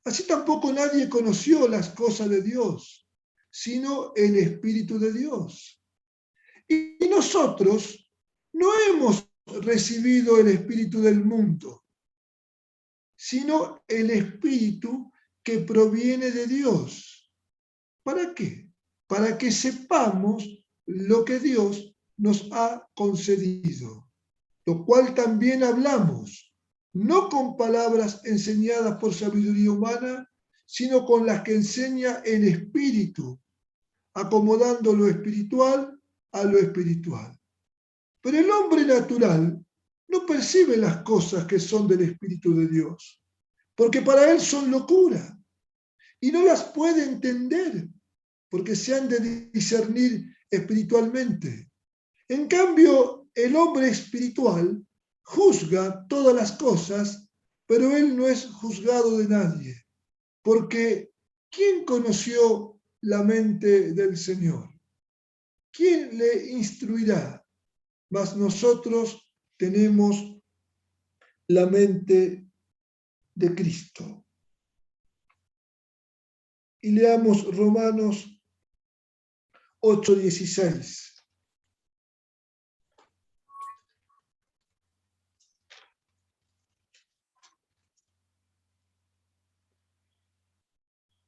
Así tampoco nadie conoció las cosas de Dios, sino el Espíritu de Dios. Y nosotros no hemos recibido el Espíritu del mundo, sino el Espíritu que proviene de Dios. ¿Para qué? Para que sepamos lo que Dios nos ha concedido, lo cual también hablamos, no con palabras enseñadas por sabiduría humana, sino con las que enseña el Espíritu, acomodando lo espiritual a lo espiritual. Pero el hombre natural no percibe las cosas que son del Espíritu de Dios, porque para él son locura, y no las puede entender, porque se han de discernir espiritualmente. En cambio, el hombre espiritual juzga todas las cosas, pero él no es juzgado de nadie, porque ¿quién conoció la mente del Señor? ¿Quién le instruirá? Mas nosotros tenemos la mente de Cristo. Y leamos Romanos 8:16.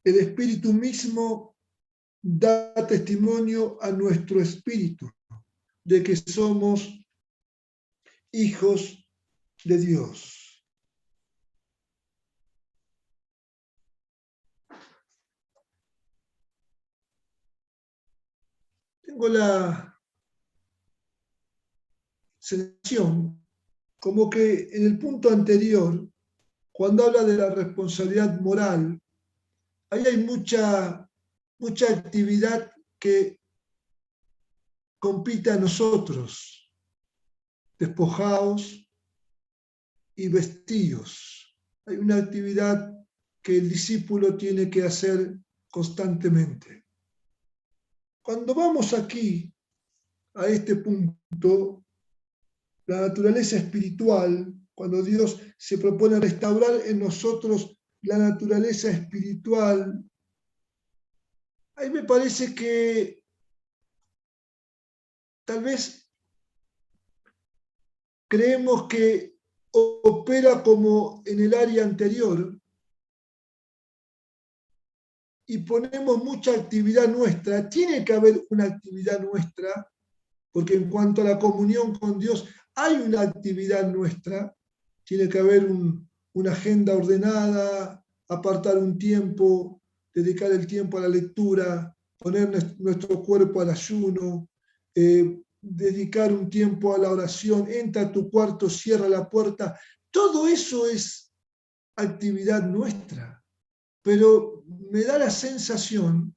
El Espíritu mismo da testimonio a nuestro espíritu de que somos hijos de Dios. tengo la sensación como que en el punto anterior, cuando habla de la responsabilidad moral, ahí hay mucha actividad que compite a nosotros, despojaos y vestíos. Hay una actividad que el discípulo tiene que hacer constantemente. Cuando vamos aquí, a este punto, la naturaleza espiritual, cuando Dios se propone restaurar en nosotros la naturaleza espiritual, ahí me parece que tal vez creemos que opera como en el área anterior y ponemos mucha actividad nuestra. Tiene que haber una actividad nuestra, porque en cuanto a la comunión con Dios, hay una actividad nuestra. Tiene que haber una agenda ordenada, apartar un tiempo, dedicar el tiempo a la lectura, poner nuestro cuerpo al ayuno, dedicar un tiempo a la oración, entra a tu cuarto, cierra la puerta. Todo eso es actividad nuestra, pero me da la sensación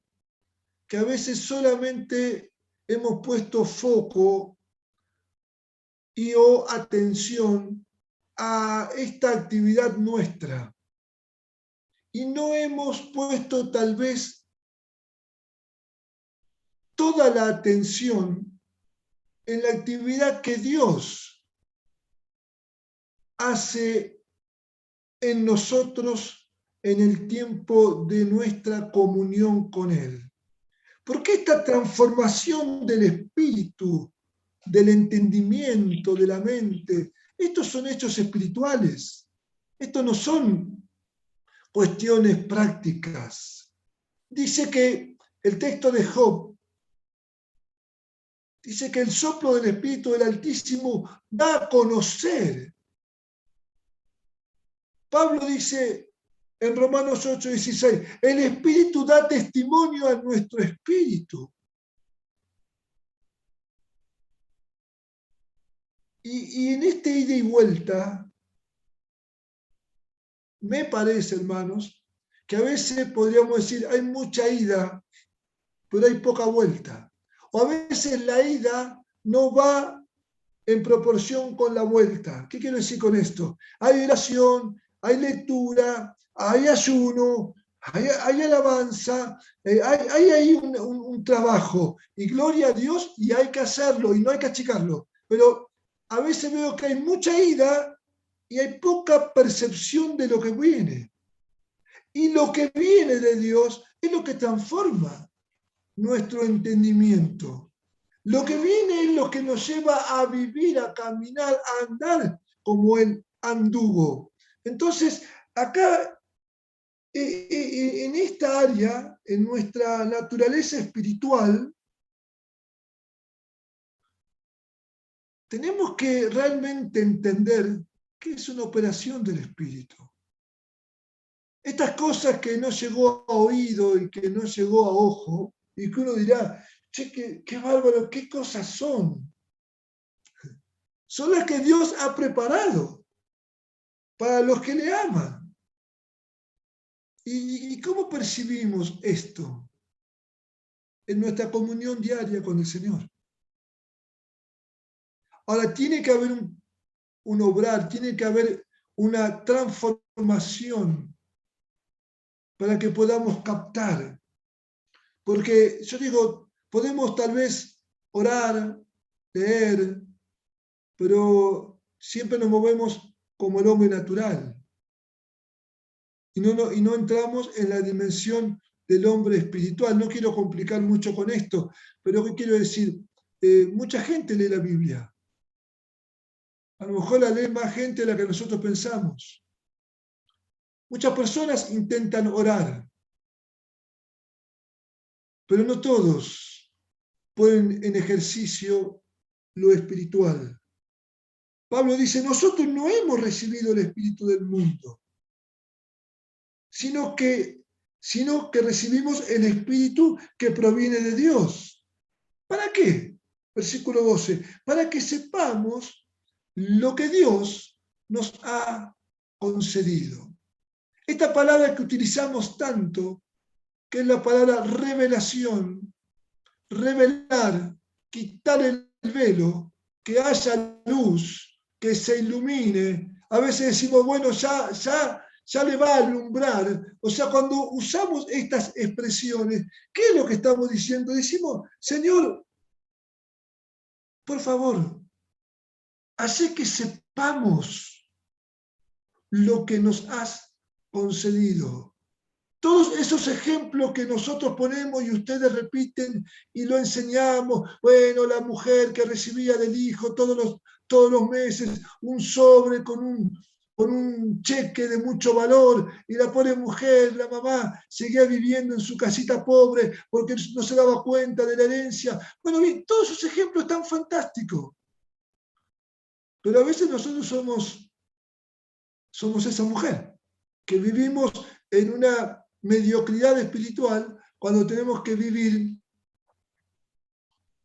que a veces solamente hemos puesto foco y o atención a esta actividad nuestra y no hemos puesto tal vez toda la atención en la actividad que Dios hace en nosotros en el tiempo de nuestra comunión con Él. Porque esta transformación del espíritu, del entendimiento, de la mente, estos son hechos espirituales. Estos no son cuestiones prácticas. Dice que el texto de Job dice que el soplo del Espíritu del Altísimo da a conocer. Pablo dice en Romanos 8:16, el Espíritu da testimonio a nuestro espíritu. Y en este ida y vuelta, me parece, hermanos, que a veces podríamos decir, hay mucha ida, pero hay poca vuelta. O a veces la ida no va en proporción con la vuelta. ¿Qué quiero decir con esto? Hay oración, hay lectura, hay ayuno, hay alabanza, hay ahí un trabajo. Y gloria a Dios, y hay que hacerlo, y no hay que achicarlo. Pero a veces veo que hay mucha ida y hay poca percepción de lo que viene. Y lo que viene de Dios es lo que transforma nuestro entendimiento. Lo que viene es lo que nos lleva a vivir, a caminar, a andar como Él anduvo. Entonces, acá, en esta área, en nuestra naturaleza espiritual, tenemos que realmente entender que es una operación del Espíritu. Estas cosas que no llegó a oído y que no llegó a ojo, y que uno dirá, che, qué bárbaro, qué cosas son. Son las que Dios ha preparado para los que le aman. ¿Y cómo percibimos esto en nuestra comunión diaria con el Señor? Ahora, tiene que haber un obrar, tiene que haber una transformación para que podamos captar. Porque yo digo, podemos tal vez orar, leer, pero siempre nos movemos como el hombre natural. Y no entramos en la dimensión del hombre espiritual. No quiero complicar mucho con esto, pero ¿qué quiero decir? Mucha gente lee la Biblia. A lo mejor la lee más gente de la que nosotros pensamos. Muchas personas intentan orar, pero no todos ponen en ejercicio lo espiritual. Pablo dice, nosotros no hemos recibido el espíritu del mundo, sino que recibimos el espíritu que proviene de Dios. ¿Para qué? Versículo 12. Para que sepamos lo que Dios nos ha concedido. Esta palabra que utilizamos tanto, que es la palabra revelación, revelar, quitar el velo, que haya luz, que se ilumine. A veces decimos, bueno, ya le va a alumbrar. O sea, cuando usamos estas expresiones, ¿qué es lo que estamos diciendo? Decimos, Señor, por favor, hace que sepamos lo que nos has concedido. Todos esos ejemplos que nosotros ponemos y ustedes repiten y lo enseñamos, bueno, la mujer que recibía del hijo todos los meses un sobre con un cheque de mucho valor, y la pobre mujer, la mamá, seguía viviendo en su casita pobre porque no se daba cuenta de la herencia. Bueno, bien, todos esos ejemplos están fantásticos, pero a veces nosotros somos esa mujer, que vivimos en una mediocridad espiritual cuando tenemos que vivir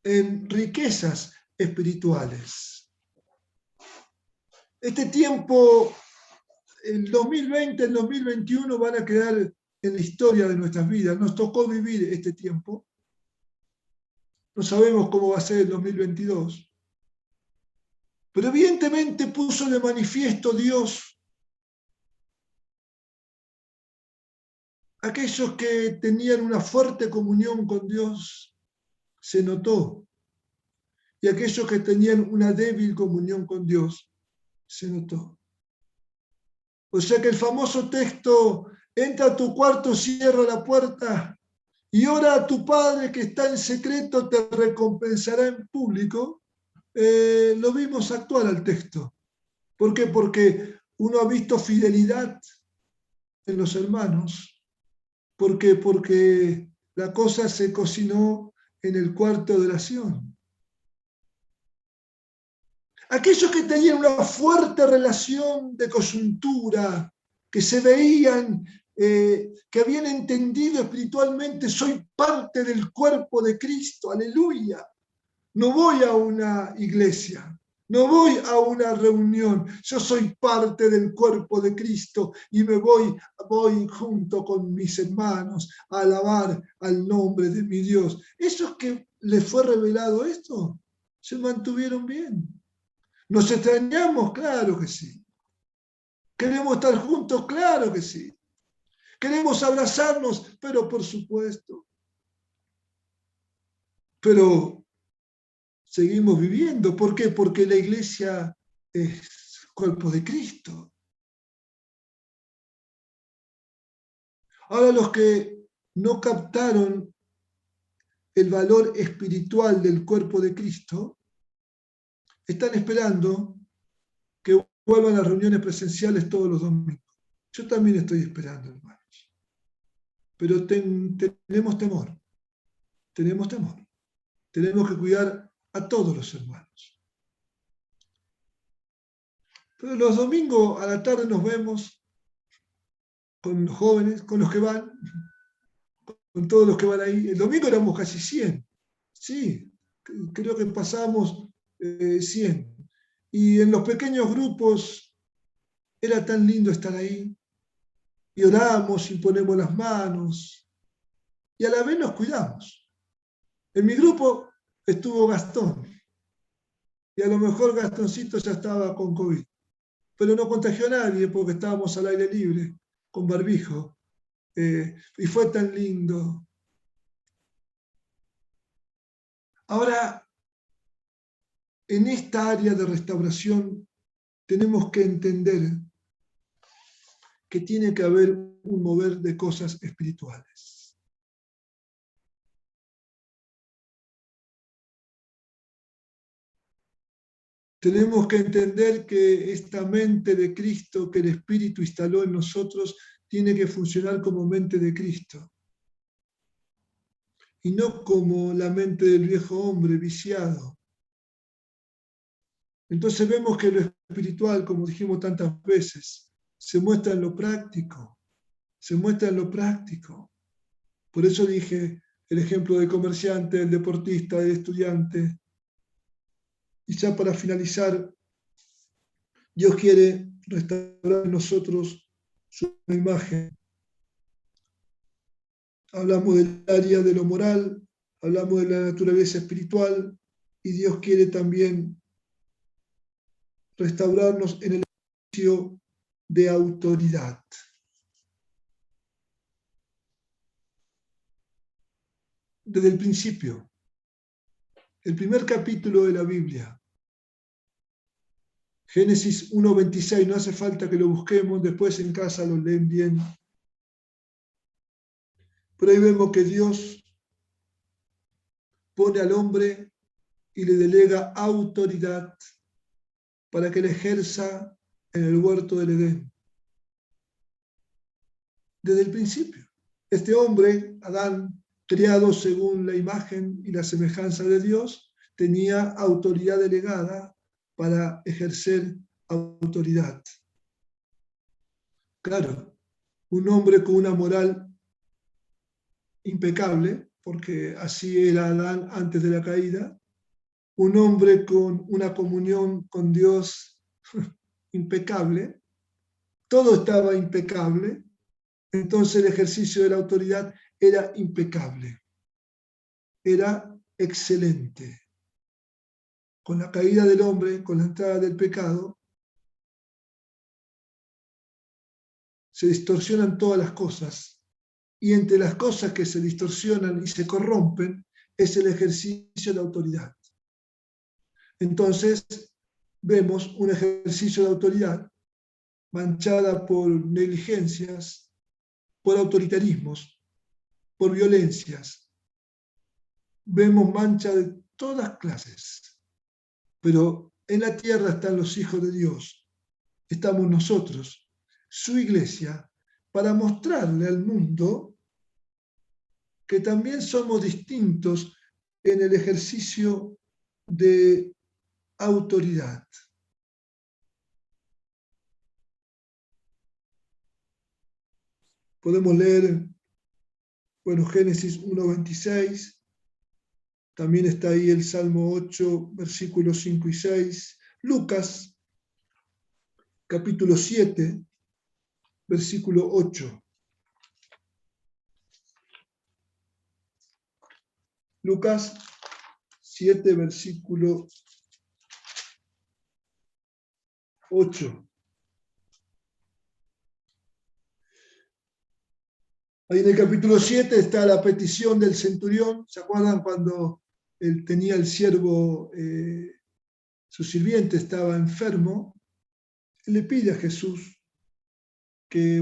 en riquezas espirituales. Este tiempo, el 2020, el 2021 van a quedar en la historia de nuestras vidas. Nos tocó vivir este tiempo. No sabemos cómo va a ser el 2022. Pero evidentemente puso de manifiesto Dios aquellos que tenían una fuerte comunión con Dios, se notó. Y aquellos que tenían una débil comunión con Dios, se notó. O sea que el famoso texto, entra a tu cuarto, cierra la puerta y ora a tu Padre que está en secreto, te recompensará en público, lo vimos actual al texto. ¿Por qué? Porque uno ha visto fidelidad en los hermanos. ¿Por qué? Porque la cosa se cocinó en el cuarto de oración. Aquellos que tenían una fuerte relación de coyuntura, que se veían, que habían entendido espiritualmente, soy parte del cuerpo de Cristo, aleluya. No voy a una iglesia, no voy a una reunión, yo soy parte del cuerpo de Cristo y me voy junto con mis hermanos a alabar al nombre de mi Dios. Esos que les fue revelado esto, se mantuvieron bien. ¿Nos extrañamos? Claro que sí. ¿Queremos estar juntos? Claro que sí. ¿Queremos abrazarnos? Pero por supuesto. Pero seguimos viviendo. ¿Por qué? Porque la iglesia es cuerpo de Cristo. Ahora los que no captaron el valor espiritual del cuerpo de Cristo están esperando que vuelvan a reuniones presenciales todos los domingos. Yo también estoy esperando, hermanos. Pero tenemos temor. Tenemos temor. Tenemos que cuidar a todos los hermanos. Pero los domingos a la tarde nos vemos con los jóvenes, con los que van, con todos los que van ahí. El domingo éramos casi 100. Sí, creo que pasamos 100. Y en los pequeños grupos era tan lindo estar ahí. Y oramos y ponemos las manos. Y a la vez nos cuidamos. En mi grupo estuvo Gastón. Y a lo mejor Gastoncito ya estaba con COVID. Pero no contagió a nadie porque estábamos al aire libre, con barbijo. Y fue tan lindo. Ahora, en esta área de restauración tenemos que entender que tiene que haber un mover de cosas espirituales. Tenemos que entender que esta mente de Cristo que el Espíritu instaló en nosotros tiene que funcionar como mente de Cristo y no como la mente del viejo hombre viciado. Entonces vemos que lo espiritual, como dijimos tantas veces, se muestra en lo práctico, se muestra en lo práctico. Por eso dije, el ejemplo del comerciante, del deportista, del estudiante. Y ya para finalizar, Dios quiere restaurar en nosotros su imagen. Hablamos del área de lo moral, hablamos de la naturaleza espiritual, y Dios quiere también restaurarnos en el ejercicio de autoridad. Desde el principio, el primer capítulo de la Biblia, Génesis 1:26, no hace falta que lo busquemos, después en casa lo leen bien. Pero ahí vemos que Dios pone al hombre y le delega autoridad para que la ejerza en el huerto del Edén. Desde el principio, este hombre, Adán, criado según la imagen y la semejanza de Dios, tenía autoridad delegada para ejercer autoridad. Claro, un hombre con una moral impecable, porque así era Adán antes de la caída, un hombre con una comunión con Dios impecable, todo estaba impecable, entonces el ejercicio de la autoridad era impecable, era excelente. Con la caída del hombre, con la entrada del pecado, se distorsionan todas las cosas, y entre las cosas que se distorsionan y se corrompen es el ejercicio de autoridad. Entonces, vemos un ejercicio de autoridad manchada por negligencias, por autoritarismos, por violencias. Vemos mancha de todas clases. Pero en la tierra están los hijos de Dios. Estamos nosotros, su iglesia, para mostrarle al mundo que también somos distintos en el ejercicio de autoridad. Podemos leer, Génesis 1:26, también está ahí el Salmo 8, versículos 5 y 6, Lucas, capítulo 7, versículo 8. Lucas 7, versículo 8. Ahí en el capítulo 7 está la petición del centurión. ¿Se acuerdan cuando él tenía el siervo, su sirviente estaba enfermo? Él le pide a Jesús que,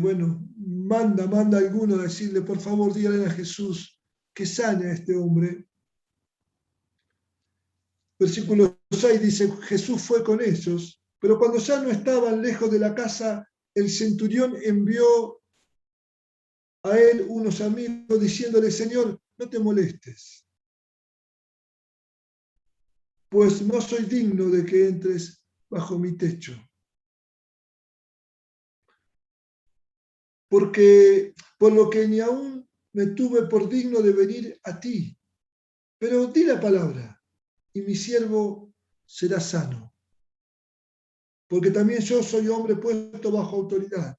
manda a alguno a decirle, por favor, dígale a Jesús que sane a este hombre. Versículo 6 dice, Jesús fue con ellos, pero cuando ya no estaban lejos de la casa, el centurión envió a él unos amigos diciéndole, Señor, no te molestes, pues no soy digno de que entres bajo mi techo. Porque por lo que ni aún me tuve por digno de venir a ti, pero di la palabra y mi siervo será sano. Porque también yo soy hombre puesto bajo autoridad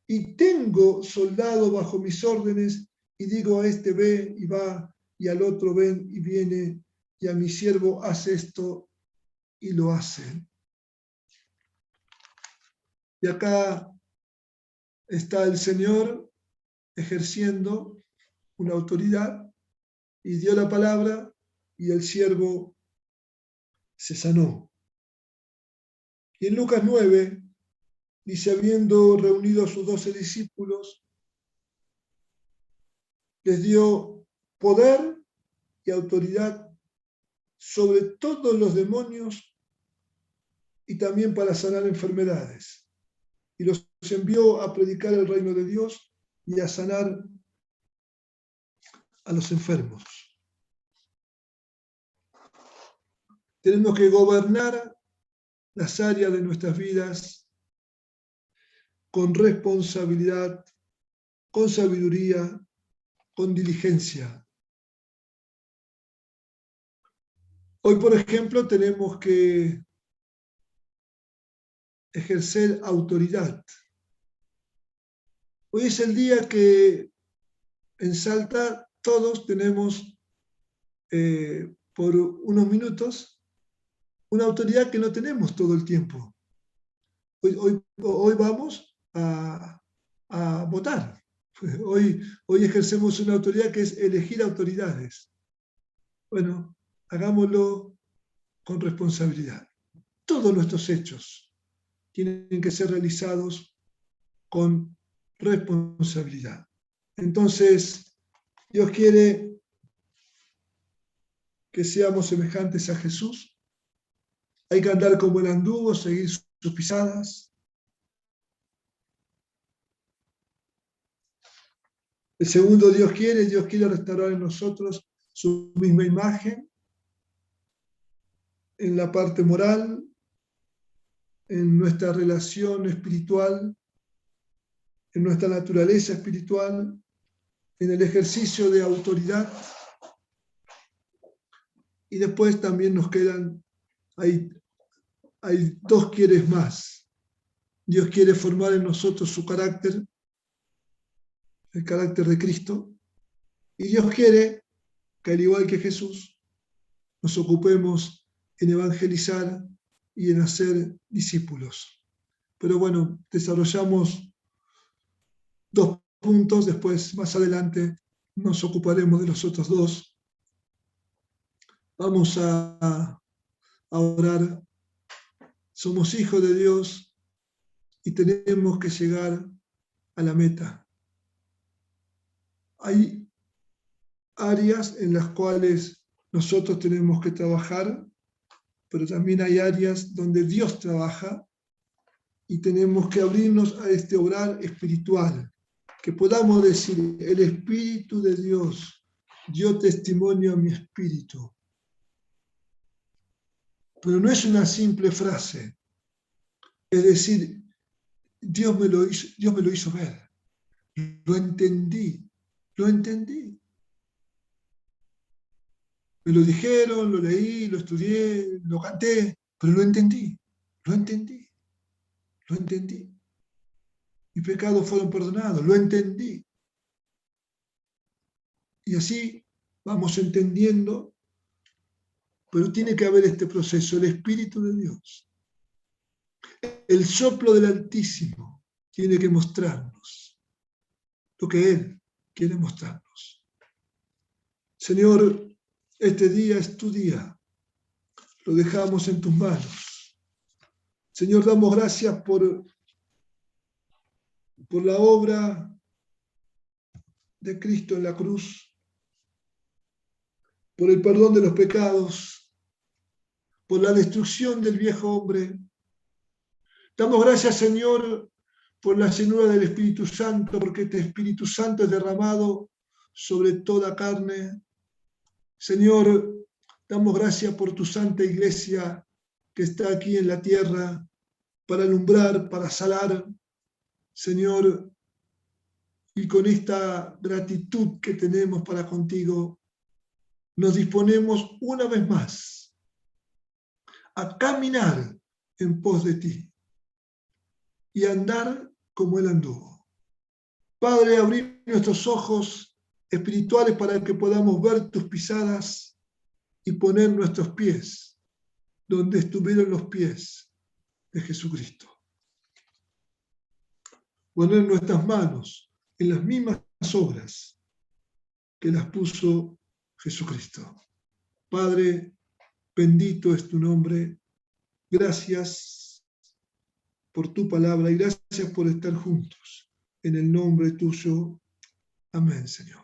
y tengo soldado bajo mis órdenes y digo a este ve y va y al otro ven y viene y a mi siervo hace esto y lo hace. Y acá está el Señor ejerciendo una autoridad y dio la palabra y el siervo se sanó. Y en Lucas 9 dice, habiendo reunido a sus 12 discípulos, les dio poder y autoridad sobre todos los demonios y también para sanar enfermedades. Y los envió a predicar el reino de Dios y a sanar a los enfermos. Tenemos que gobernar las áreas de nuestras vidas con responsabilidad, con sabiduría, con diligencia. Hoy, por ejemplo, tenemos que ejercer autoridad. Hoy es el día que en Salta todos tenemos por unos minutos una autoridad que no tenemos todo el tiempo. Hoy vamos a votar. Hoy ejercemos una autoridad que es elegir autoridades. Bueno, hagámoslo con responsabilidad. Todos nuestros hechos tienen que ser realizados con responsabilidad. Entonces, Dios quiere que seamos semejantes a Jesús. Hay que andar como él anduvo, seguir sus pisadas. El segundo, Dios quiere restaurar en nosotros su misma imagen, en la parte moral, en nuestra relación espiritual, en nuestra naturaleza espiritual, en el ejercicio de autoridad. Y después también nos quedan, hay dos quieres más. Dios quiere formar en nosotros su carácter, el carácter de Cristo, y Dios quiere que, al igual que Jesús, nos ocupemos en evangelizar y en hacer discípulos. Pero bueno, desarrollamos 2 puntos, después más adelante nos ocuparemos de los otros 2. Vamos a orar. Somos hijos de Dios y tenemos que llegar a la meta. Hay áreas en las cuales nosotros tenemos que trabajar, pero también hay áreas donde Dios trabaja y tenemos que abrirnos a este obrar espiritual, que podamos decir, el Espíritu de Dios dio testimonio a mi espíritu. Pero no es una simple frase, es decir, Dios me lo hizo ver, lo entendí. Me lo dijeron, lo leí, lo estudié, lo canté, pero lo entendí. Mis pecados fueron perdonados, lo entendí. Y así vamos entendiendo, pero tiene que haber este proceso, el Espíritu de Dios. El soplo del Altísimo tiene que mostrarnos lo que Él quiere mostrarnos. Señor, este día es tu día. Lo dejamos en tus manos. Señor, damos gracias por la obra de Cristo en la cruz, por el perdón de los pecados, por la destrucción del viejo hombre. Damos gracias, Señor, por la llenura del Espíritu Santo, porque este Espíritu Santo es derramado sobre toda carne. Señor, damos gracias por tu santa iglesia que está aquí en la tierra para alumbrar, para salar, Señor, y con esta gratitud que tenemos para contigo, nos disponemos una vez más a caminar en pos de ti y andar como Él anduvo. Padre, abrir nuestros ojos espirituales para que podamos ver tus pisadas y poner nuestros pies donde estuvieron los pies de Jesucristo. Poner nuestras manos en las mismas obras que las puso Jesucristo. Padre, bendito es tu nombre. Gracias por tu palabra y gracias por estar juntos. En el nombre tuyo. Amén, Señor.